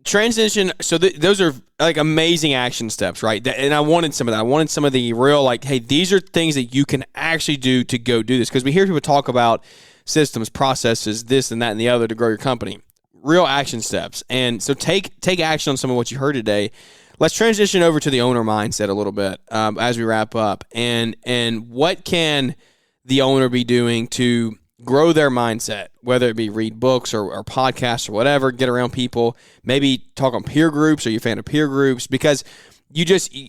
Transition. So those are like amazing action steps, right? And I wanted some of that. I wanted some of the real, like, hey, these are things that you can actually do to go do this. Because we hear people talk about systems, processes, this and that and the other to grow your company. Real action steps. And so take action on some of what you heard today. Let's transition over to the owner mindset a little bit as we wrap up. And what can the owner be doing to grow their mindset, whether it be read books or podcasts or whatever, get around people, maybe talk on peer groups. Are you a fan of peer groups? Because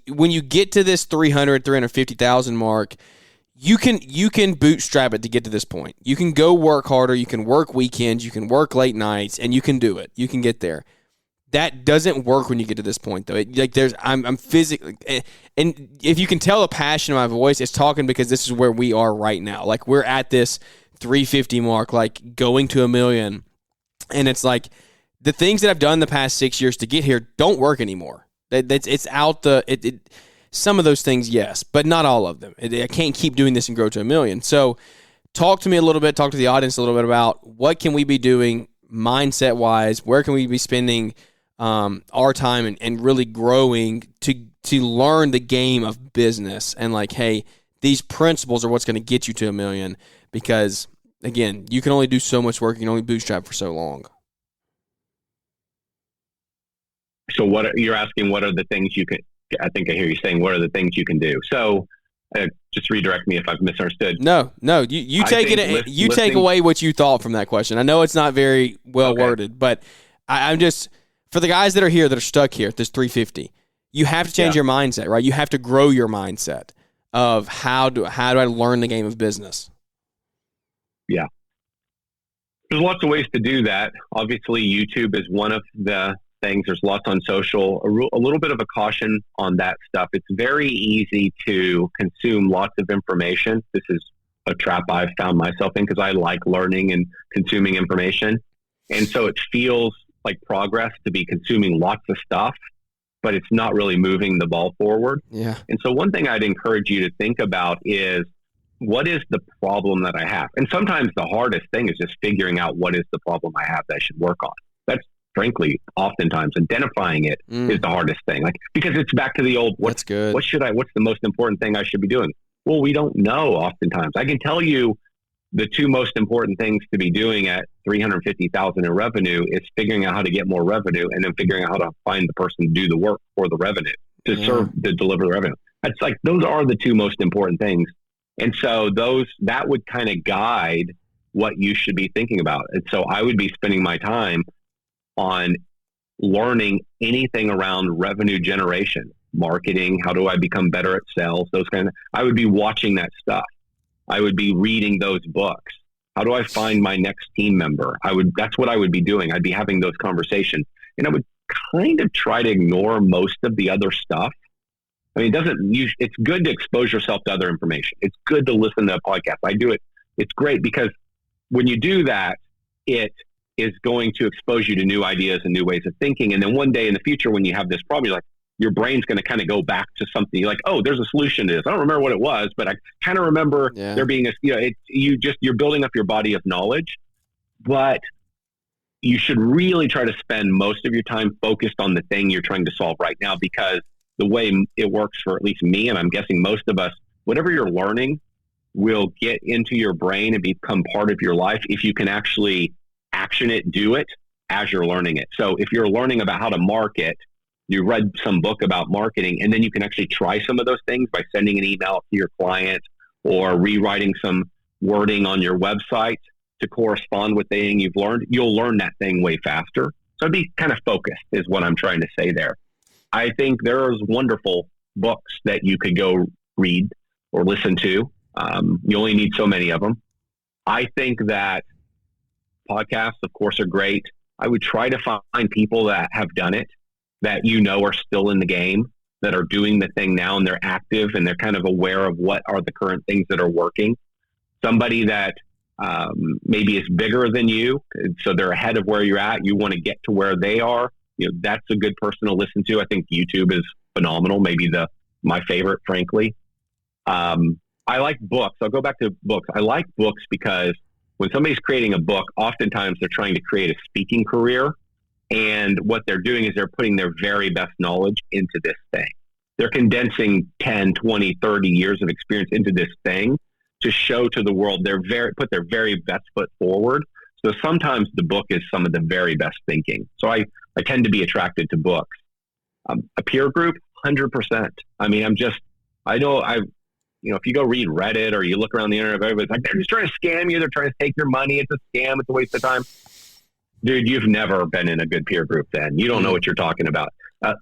when you get to this 350,000 mark, you can bootstrap it to get to this point. You can go work harder. You can work weekends. You can work late nights, and you can do it. You can get there. That doesn't work when you get to this point, though. I'm physically, and if you can tell the passion in my voice, it's talking because this is where we are right now. Like, we're at this 350 mark, like going to $1 million, and it's like the things that I've done the past 6 years to get here don't work anymore. It's out the. Some of those things, yes, but not all of them. I can't keep doing this and grow to $1 million. So, talk to me a little bit. Talk to the audience a little bit about what can we be doing mindset wise. Where can we be spending our time and really growing to learn the game of business, and like, hey, these principles are what's going to get you to $1 million, because again, you can only do so much work. You can only bootstrap for so long. So you're asking, what are the things you can, I think I hear you saying, what are the things you can do? So just redirect me if I've misunderstood. No, you take it. You take away what you thought from that question. I know it's not very well worded, but I'm just, for the guys that are here, that are stuck here at this 350, you have to change your mindset, right? You have to grow your mindset of how do I learn the game of business? Yeah. There's lots of ways to do that. Obviously, YouTube is one of the things. There's lots on social. A little bit of a caution on that stuff. It's very easy to consume lots of information. This is a trap I've found myself in, because I like learning and consuming information. And so it feels like progress to be consuming lots of stuff, but it's not really moving the ball forward. Yeah. And so one thing I'd encourage you to think about is, what is the problem that I have? And sometimes the hardest thing is just figuring out what is the problem I have that I should work on. That's frankly, oftentimes identifying it is the hardest thing. Like, because it's back to the old, what's the most important thing I should be doing? Well, we don't know oftentimes. I can tell you the two most important things to be doing at 350,000 in revenue is figuring out how to get more revenue, and then figuring out how to find the person to do the work for the revenue, to deliver the revenue. It's like, those are the two most important things. And so that would kind of guide what you should be thinking about. And so I would be spending my time on learning anything around revenue generation, marketing. How do I become better at sales? I would be watching that stuff. I would be reading those books. How do I find my next team member? That's what I would be doing. I'd be having those conversations, and I would kind of try to ignore most of the other stuff. I mean, it's good to expose yourself to other information. It's good to listen to a podcast. I do it. It's great because when you do that, it is going to expose you to new ideas and new ways of thinking. And then one day in the future, when you have this problem, you're like, your brain's going to kind of go back to something. You're like, oh, there's a solution to this. I don't remember what it was, but I kind of remember there being you're building up your body of knowledge, but you should really try to spend most of your time focused on the thing you're trying to solve right now, because the way it works for at least me, and I'm guessing most of us, whatever you're learning will get into your brain and become part of your life if you can actually action it, do it as you're learning it. So if you're learning about how to market, you read some book about marketing, and then you can actually try some of those things by sending an email to your client or rewriting some wording on your website to correspond with the thing you've learned. You'll learn that thing way faster. So be kind of focused is what I'm trying to say there. I think there's wonderful books that you could go read or listen to. You only need so many of them. I think that podcasts, of course, are great. I would try to find people that have done it, that are still in the game, that are doing the thing now, and they're active and they're kind of aware of what are the current things that are working. Somebody that maybe is bigger than you, so they're ahead of where you're at. You want to get to where they are. That's a good person to listen to. I think YouTube is phenomenal. Maybe my favorite, frankly. I like books. I'll go back to books. I like books because when somebody's creating a book, oftentimes they're trying to create a speaking career. And what they're doing is they're putting their very best knowledge into this thing. They're condensing 10, 20, 30 years of experience into this thing to show to the world put their very best foot forward. So sometimes the book is some of the very best thinking. So I tend to be attracted to books. A peer group, 100%. I mean, if you go read Reddit or you look around the internet, everybody's like, they're just trying to scam you. They're trying to take your money. It's a scam. It's a waste of time. Dude, you've never been in a good peer group then. You don't know what you're talking about.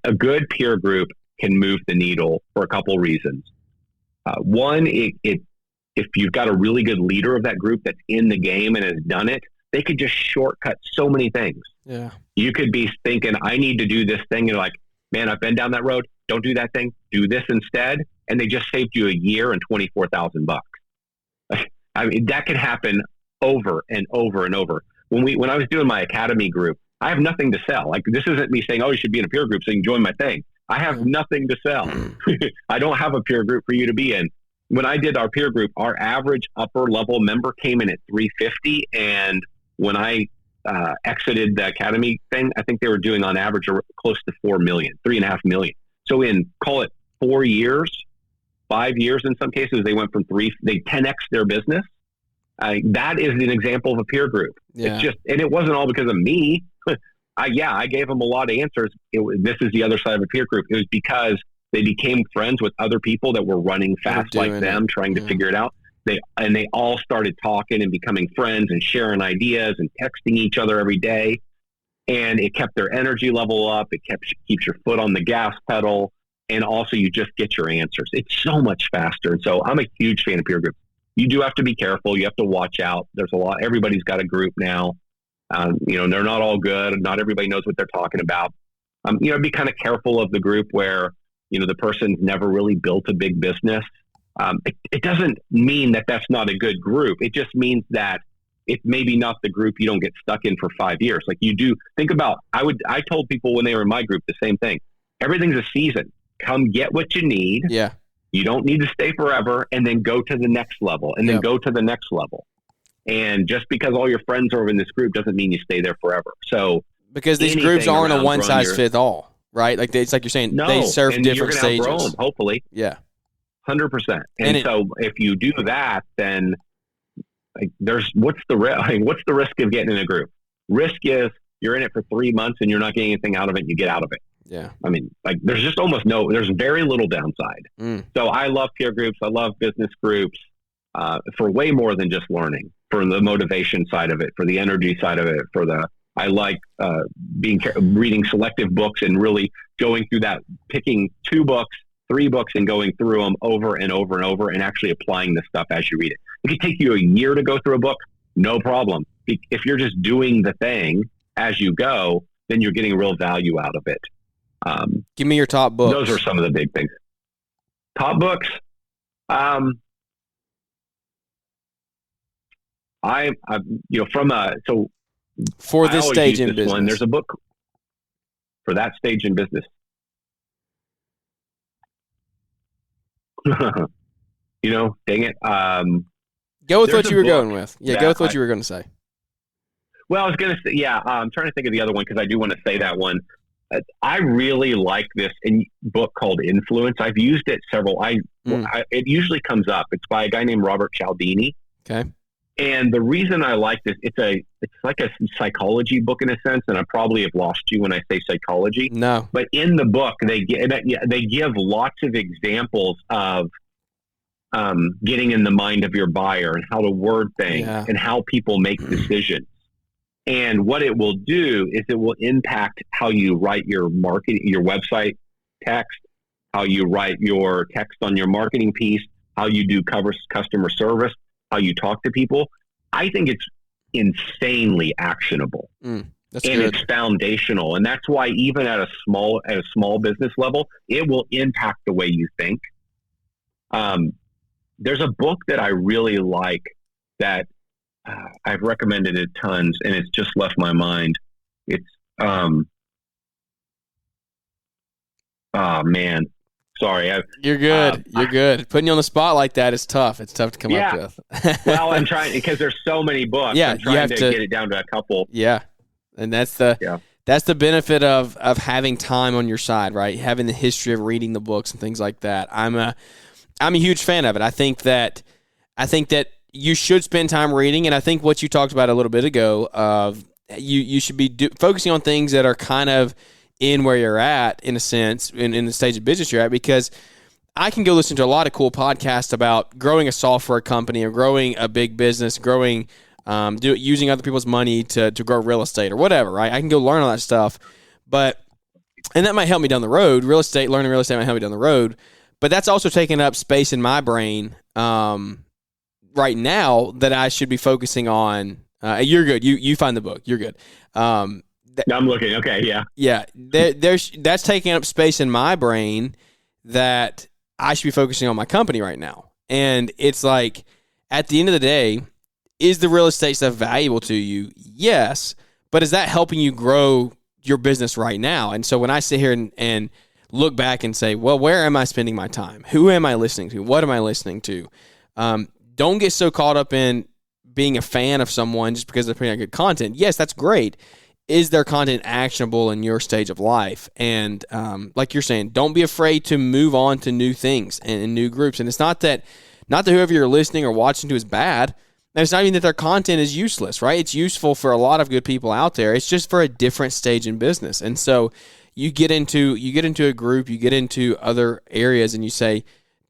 A good peer group can move the needle for a couple reasons. One, if you've got a really good leader of that group that's in the game and has done it, they could just shortcut so many things. Yeah. You could be thinking, I need to do this thing. And you're like, man, I've been down that road. Don't do that thing. Do this instead. And they just saved you a year and $24,000. I mean, that could happen over and over and over. When I was doing my academy group, I have nothing to sell. Like, this isn't me saying, oh, you should be in a peer group so you can join my thing. I have nothing to sell. I don't have a peer group for you to be in. When I did our peer group, our average upper level member came in at 350. And when I exited the academy thing, I think they were doing on average close to 4 million, 3.5 million. So in, call it 4 years, 5 years in some cases, they went from they 10x their business. That is an example of a peer group. Yeah. It's just, and it wasn't all because of me. I gave them a lot of answers. This is the other side of a peer group. It was because they became friends with other people that were running fast like them, trying to figure it out. They all started talking and becoming friends and sharing ideas and texting each other every day. And it kept their energy level up. It keeps your foot on the gas pedal. And also you just get your answers. It's so much faster. And so I'm a huge fan of peer groups. You do have to be careful. You have to watch out. There's a lot. Everybody's got a group now. They're not all good. Not everybody knows what they're talking about. Be kind of careful of the group where, the person's never really built a big business. It doesn't mean that that's not a good group. It just means that it's maybe not the group you don't get stuck in for 5 years. Like you do think about, I told people when they were in my group the same thing. Everything's a season. Come get what you need. Yeah. You don't need to stay forever, and then go to the next level, and then go to the next level. And just because all your friends are in this group doesn't mean you stay there forever. So because these groups aren't a one size fits all, right? Like it's like you're saying, they serve different stages. Outgrow them, hopefully, 100%. And so if you do that, then what's the risk? What's the risk of getting in a group? Risk is you're in it for 3 months and you're not getting anything out of it. And you get out of it. Yeah. I mean, there's just there's very little downside. So I love peer groups. I love business groups for way more than just learning, for the motivation side of it, for the energy side of it, I like reading selective books and really going through that, picking 2 books, 3 books and going through them over and over and over and actually applying the stuff as you read it. It could take you a year to go through a book. No problem. If you're just doing the thing as you go, then you're getting real value out of it. Give me your top books. Those are some of the big things. Top books. For this stage in business. There's a book for that stage in business. Dang it. Go with what you were going with. Yeah, go with what you were going to say. Well, I was going to say, I'm trying to think of the other one because I do want to say that one. I really like this book called Influence. I've used it it usually comes up. It's by a guy named Robert Cialdini. Okay. And the reason I like this, it's like a psychology book in a sense, and I probably have lost you when I say psychology. No. But in the book, they give lots of examples of getting in the mind of your buyer and how to word things and how people make decisions. And what it will do is it will impact how you write your marketing, your website text, how you write your text on your marketing piece, how you do customer service, how you talk to people. I think it's insanely actionable. That's and good. It's foundational. And that's why even at a small business level, it will impact the way you think. There's a book that I really like that I've recommended it tons, and it's just left my mind. It's, oh man, sorry. You're good. You're good. Putting you on the spot like that is tough. It's tough to come up with. Well, I'm trying, because there's so many books. Yeah, I'm trying to get it down to a couple. Yeah. And that's the benefit of having time on your side, right? Having the history of reading the books and things like that. I'm a huge fan of it. I think that you should spend time reading, and I think what you talked about a little bit ago of you should be focusing on things that are kind of in where you're at, in a sense, in the stage of business you're at, because I can go listen to a lot of cool podcasts about growing a software company or growing a big business, using other people's money to grow real estate or whatever, right? I can go learn all that stuff, and that might help me down the road. Learning real estate might help me down the road, but that's also taking up space in my brain right now that I should be focusing on. You're good. You find the book. You're good. I'm looking. Okay. Yeah. Yeah. That's taking up space in my brain that I should be focusing on my company right now. And it's like, at the end of the day, is the real estate stuff valuable to you? Yes. But is that helping you grow your business right now? And so when I sit here and look back and say, well, where am I spending my time? Who am I listening to? What am I listening to? Don't get so caught up in being a fan of someone just because they're putting out good content. Yes, that's great. Is their content actionable in your stage of life? And like you're saying, don't be afraid to move on to new things and new groups. And it's not that whoever you're listening or watching to is bad. And it's not even that their content is useless, right? It's useful for a lot of good people out there. It's just for a different stage in business. And so you get into a group, you get into other areas, and you say,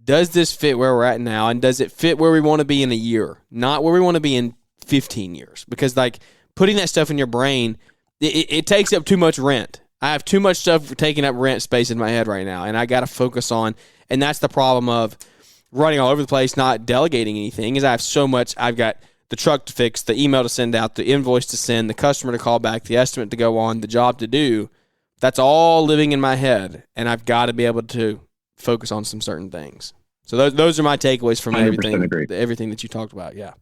does this fit where we're at now? And does it fit where we want to be in a year? Not where we want to be in 15 years. Because like putting that stuff in your brain, it takes up too much rent. I have too much stuff taking up rent space in my head right now, and I got to focus on, and that's the problem of running all over the place, not delegating anything, is I have so much. I've got the truck to fix, the email to send out, the invoice to send, the customer to call back, the estimate to go on, the job to do. That's all living in my head, and I've got to be able to focus on some certain things. So those are my takeaways from everything that you talked about. Yeah.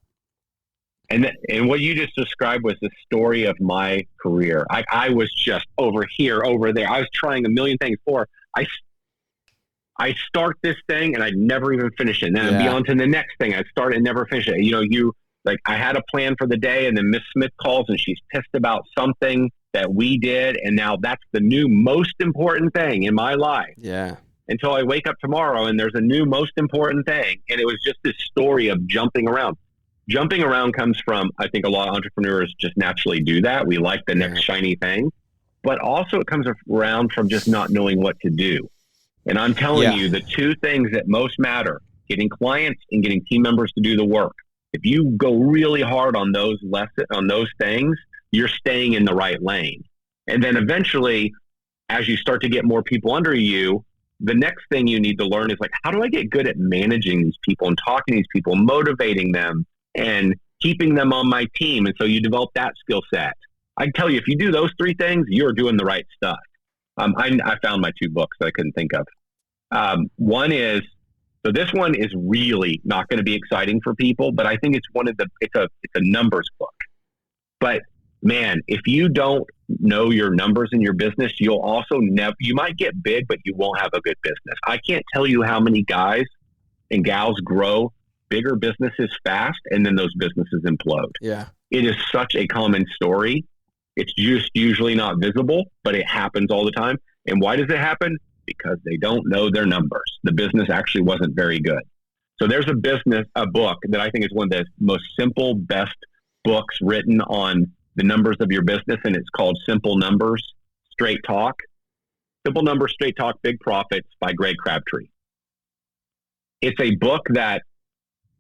And what you just described was the story of my career. I was just over here, over there. I was trying a million things before. I start this thing and I'd never even finish it. And then I'd be on to the next thing. I'd start and never finish it. I had a plan for the day, and then Miss Smith calls and she's pissed about something that we did. And now that's the new most important thing in my life. Yeah. Until I wake up tomorrow and there's a new most important thing. And it was just this story of jumping around. jumping around comes from, I think a lot of entrepreneurs just naturally do that. We like the next shiny thing, but also it comes around from just not knowing what to do. And I'm telling you, the two things that most matter, getting clients and getting team members to do the work. If you go really hard on those things, you're staying in the right lane. And then eventually, as you start to get more people under you, the next thing you need to learn is like, how do I get good at managing these people and talking to these people, motivating them and keeping them on my team? And so you develop that skill set. I can tell you, if you do those three things, you're doing the right stuff. I found my two books that I couldn't think of. One is, so this one is really not going to be exciting for people, but I think it's it's a numbers book. But man, if you don't know your numbers in your business, you'll also you might get big, but you won't have a good business. I can't tell you how many guys and gals grow bigger businesses fast, and then those businesses implode. Yeah. It is such a common story. It's just usually not visible, but it happens all the time. And why does it happen? Because they don't know their numbers. The business actually wasn't very good. So there's a book that I think is one of the most simple, best books written on the numbers of your business, and it's called Simple Numbers, Straight Talk. Simple Numbers, Straight Talk, Big Profits by Greg Crabtree. It's a book that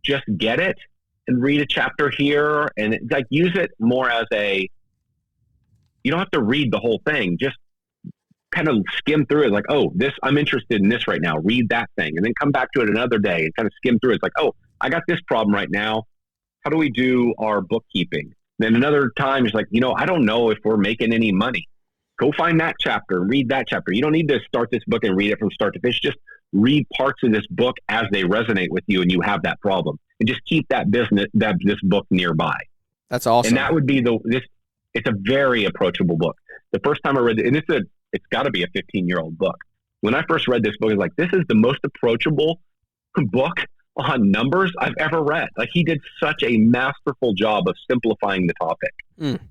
just get it and read a chapter here, and use it more as you don't have to read the whole thing. Just kind of skim through it. Like, oh, I'm interested in this right now. Read that thing, and then come back to it another day and kind of skim through it. It's like, oh, I got this problem right now. How do we do our bookkeeping? Then another time, it's like, I don't know if we're making any money. Go find that chapter and read that chapter. You don't need to start this book and read it from start to finish. Just read parts of this book as they resonate with you and you have that problem. And just keep this book nearby. That's awesome. And that would be it's a very approachable book. The first time I read it, and it's got to be a 15-year-old book. When I first read this book, I was like, this is the most approachable book on numbers I've ever read. Like, he did such a masterful job of simplifying the topic.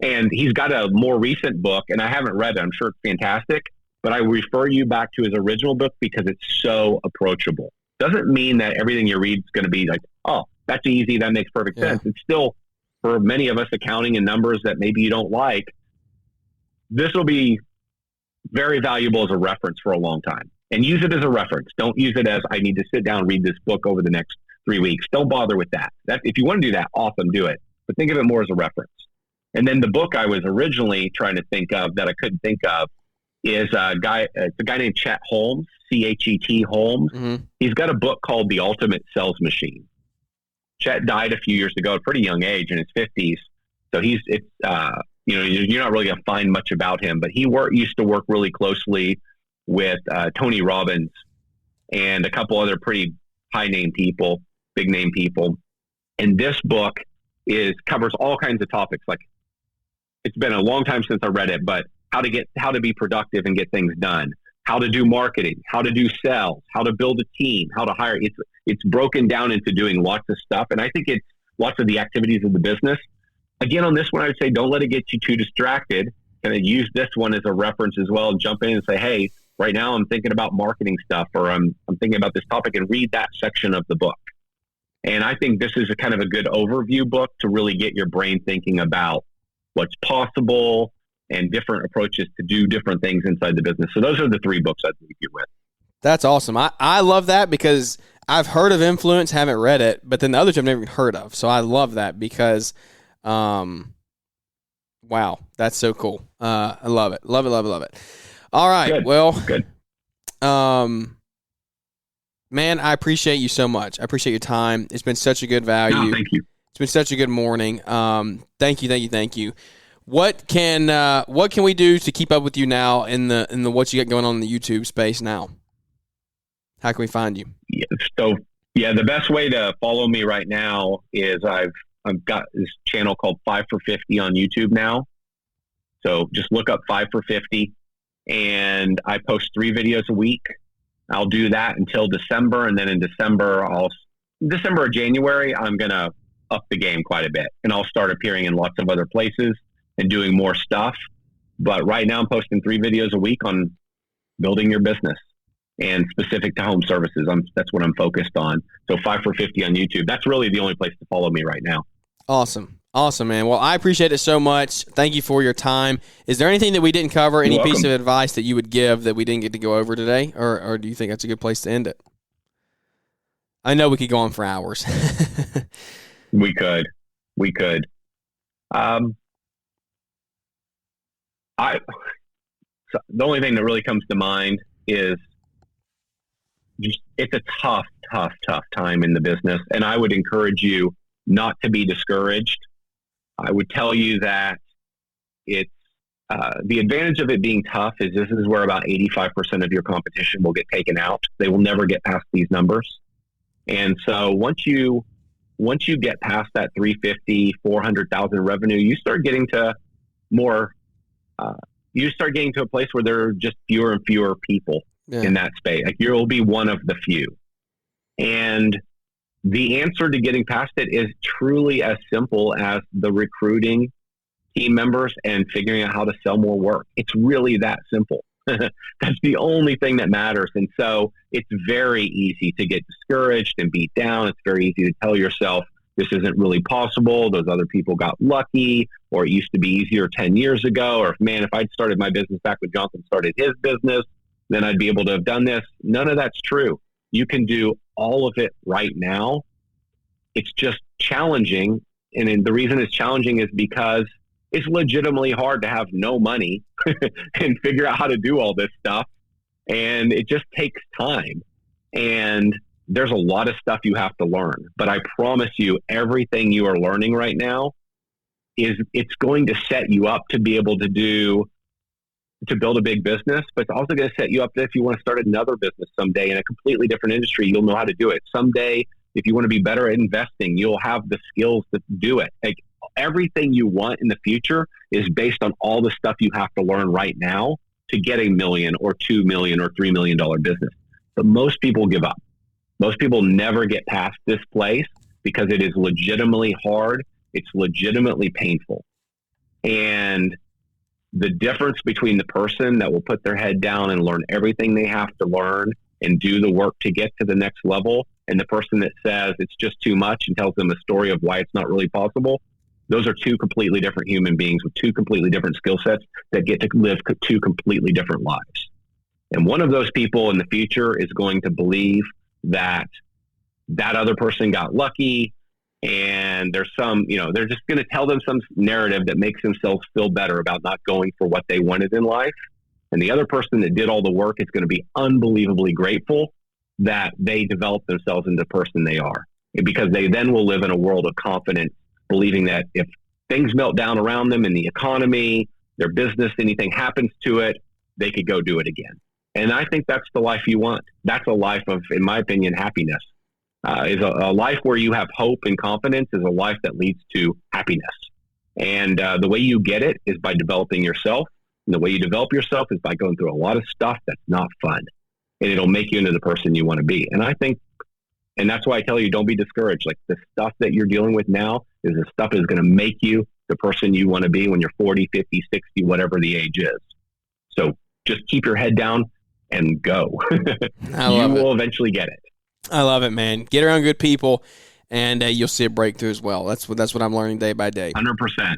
And he's got a more recent book, and I haven't read it. I'm sure it's fantastic, but I refer you back to his original book because it's so approachable. Doesn't mean that everything you read is going to be like, oh, that's easy. That makes perfect sense. It's still, for many of us, accounting and numbers that maybe you don't like, this will be very valuable as a reference for a long time. And use it as a reference. Don't use it as, I need to sit down and read this book over the next 3 weeks. Don't bother with that. If you want to do that, awesome, do it. But think of it more as a reference. And then the book I was originally trying to think of that I couldn't think of is it's a guy named Chet Holmes, Chet Holmes. Mm-hmm. He's got a book called The Ultimate Sales Machine. Chet died a few years ago at a pretty young age, in his 50s. So you're not really going to find much about him, but he used to work really closely with Tony Robbins and a couple other pretty big name people. And this book covers all kinds of topics. Like, it's been a long time since I read it, but how to be productive and get things done, how to do marketing, how to do sales, how to build a team, how to hire. It's broken down into doing lots of stuff. And I think it's lots of the activities of the business. Again, on this one, I would say, don't let it get you too distracted. Kind of use this one as a reference as well, and jump in and say, hey, right now I'm thinking about marketing stuff, or I'm thinking about this topic, and read that section of the book. And I think this is a kind of a good overview book to really get your brain thinking about what's possible and different approaches to do different things inside the business. So those are the three books I'd leave you with. That's awesome. I love that because I've heard of Influence, haven't read it, but then the others I've never even heard of. So I love that because, wow, that's so cool. I love it. Love it, love it, love it. All right. Good. Well, good. Man, I appreciate you so much. I appreciate your time. It's been such a good value. No, thank you. It's been such a good morning. Thank you. What can we do to keep up with you now in the what you got going on in the YouTube space now? How can we find you? The best way to follow me right now is I've got this channel called 5 for 50 on YouTube now. So just look up 5 for 50, and I post 3 videos a week. I'll do that until December, and then in December or January, I'm gonna up the game quite a bit, and I'll start appearing in lots of other places and doing more stuff. But right now I'm posting 3 videos a week on building your business and specific to home services. That's what I'm focused on. So 5 for 50 on YouTube. That's really the only place to follow me right now. Awesome, man. Well, I appreciate it so much. Thank you for your time. Is there anything that we didn't cover, any piece of advice that you would give that we didn't get to go over today, or do you think that's a good place to end it? I know we could go on for hours. We could. The only thing that really comes to mind is just it's a tough time in the business, and I would encourage you not to be discouraged. I would tell you that it's the advantage of it being tough is this is where about 85% of your competition will get taken out. They will never get past these numbers. And so once you get past that 350, 400,000 revenue, you start getting to more, you start getting to a place where there are just fewer and fewer people in that space. Like you'll be one of the few. And the answer to getting past it is truly as simple as the recruiting team members and figuring out how to sell more work. It's really that simple. That's the only thing that matters. And so it's very easy to get discouraged and beat down. It's very easy to tell yourself this isn't really possible. Those other people got lucky, or it used to be easier 10 years ago. Or man, if I'd started my business back when Jonathan started his business, then I'd be able to have done this. None of that's true. You can do all of it right now. It's just challenging. And the reason it's challenging is because it's legitimately hard to have no money and figure out how to do all this stuff. And it just takes time. And there's a lot of stuff you have to learn. But I promise you, everything you are learning right now it's going to set you up to be able to build a big business, but it's also going to set you up that if you want to start another business someday in a completely different industry, you'll know how to do it. Someday, if you want to be better at investing, you'll have the skills to do it. Like everything you want in the future is based on all the stuff you have to learn right now to get $1 million or $2 million or $3 million business. But most people give up. Most people never get past this place because it is legitimately hard. It's legitimately painful. And the difference between the person that will put their head down and learn everything they have to learn and do the work to get to the next level, and the person that says it's just too much and tells them a story of why it's not really possible, those are two completely different human beings with two completely different skill sets that get to live two completely different lives. And one of those people in the future is going to believe that other person got lucky, and there's they're just going to tell them some narrative that makes themselves feel better about not going for what they wanted in life. And the other person that did all the work is going to be unbelievably grateful that they developed themselves into the person they are. Because they then will live in a world of confidence, believing that if things melt down around them in the economy, their business, anything happens to it, they could go do it again. And I think that's the life you want. That's a life of, in my opinion, happiness. Is a life where you have hope and confidence is a life that leads to happiness. And the way you get it is by developing yourself. And the way you develop yourself is by going through a lot of stuff that's not fun. And it'll make you into the person you want to be. And I think, and that's why I tell you, don't be discouraged. Like the stuff that you're dealing with now is the stuff that is going to make you the person you want to be when you're 40, 50, 60, whatever the age is. So just keep your head down and go. You will eventually get it. I love it, man. Get around good people, and you'll see a breakthrough as well. That's what I'm learning day by day. 100%.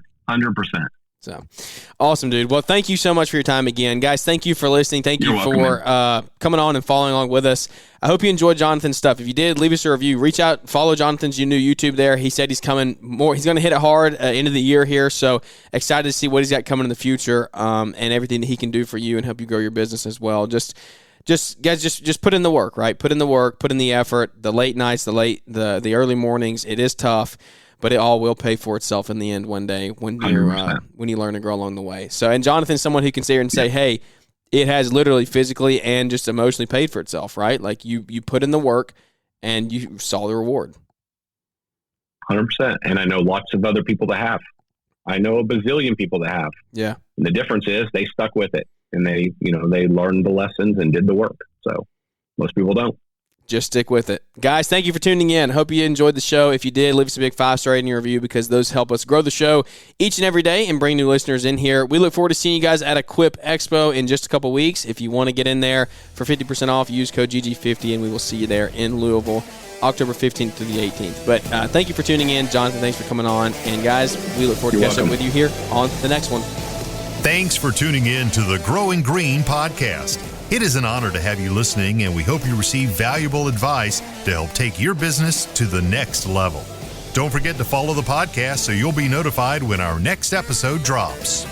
So, awesome, dude. Well, thank you so much for your time again. Guys, thank you for listening. Thank you for coming on and following along with us. I hope you enjoyed Jonathan's stuff. If you did, leave us a review. Reach out, follow Jonathan's new YouTube there. He said he's coming more. He's going to hit it hard end of the year here, so excited to see what he's got coming in the future and everything that he can do for you and help you grow your business as well. Just put in the work, right? Put in the work, put in the effort, the late nights, the early mornings. It is tough, but it all will pay for itself in the end one day when you learn to grow along the way. So, and Jonathan's someone who can sit here and say, hey, it has literally physically and just emotionally paid for itself, right? Like you put in the work and you saw the reward. 100%. And I know lots of other people that have. I know a bazillion people that have. Yeah. And the difference is they stuck with it. And they learned the lessons and did the work. So most people don't. Just stick with it. Guys, thank you for tuning in. Hope you enjoyed the show. If you did, leave us a big 5-star rating and review because those help us grow the show each and every day and bring new listeners in here. We look forward to seeing you guys at Equip Expo in just a couple weeks. If you want to get in there for 50% off, use code GG50, and we will see you there in Louisville, October 15th through the 18th. But thank you for tuning in. Jonathan, thanks for coming on. And, guys, we look forward to catching up with you here on the next one. Thanks for tuning in to the Growing Green podcast. It is an honor to have you listening, and we hope you receive valuable advice to help take your business to the next level. Don't forget to follow the podcast so you'll be notified when our next episode drops.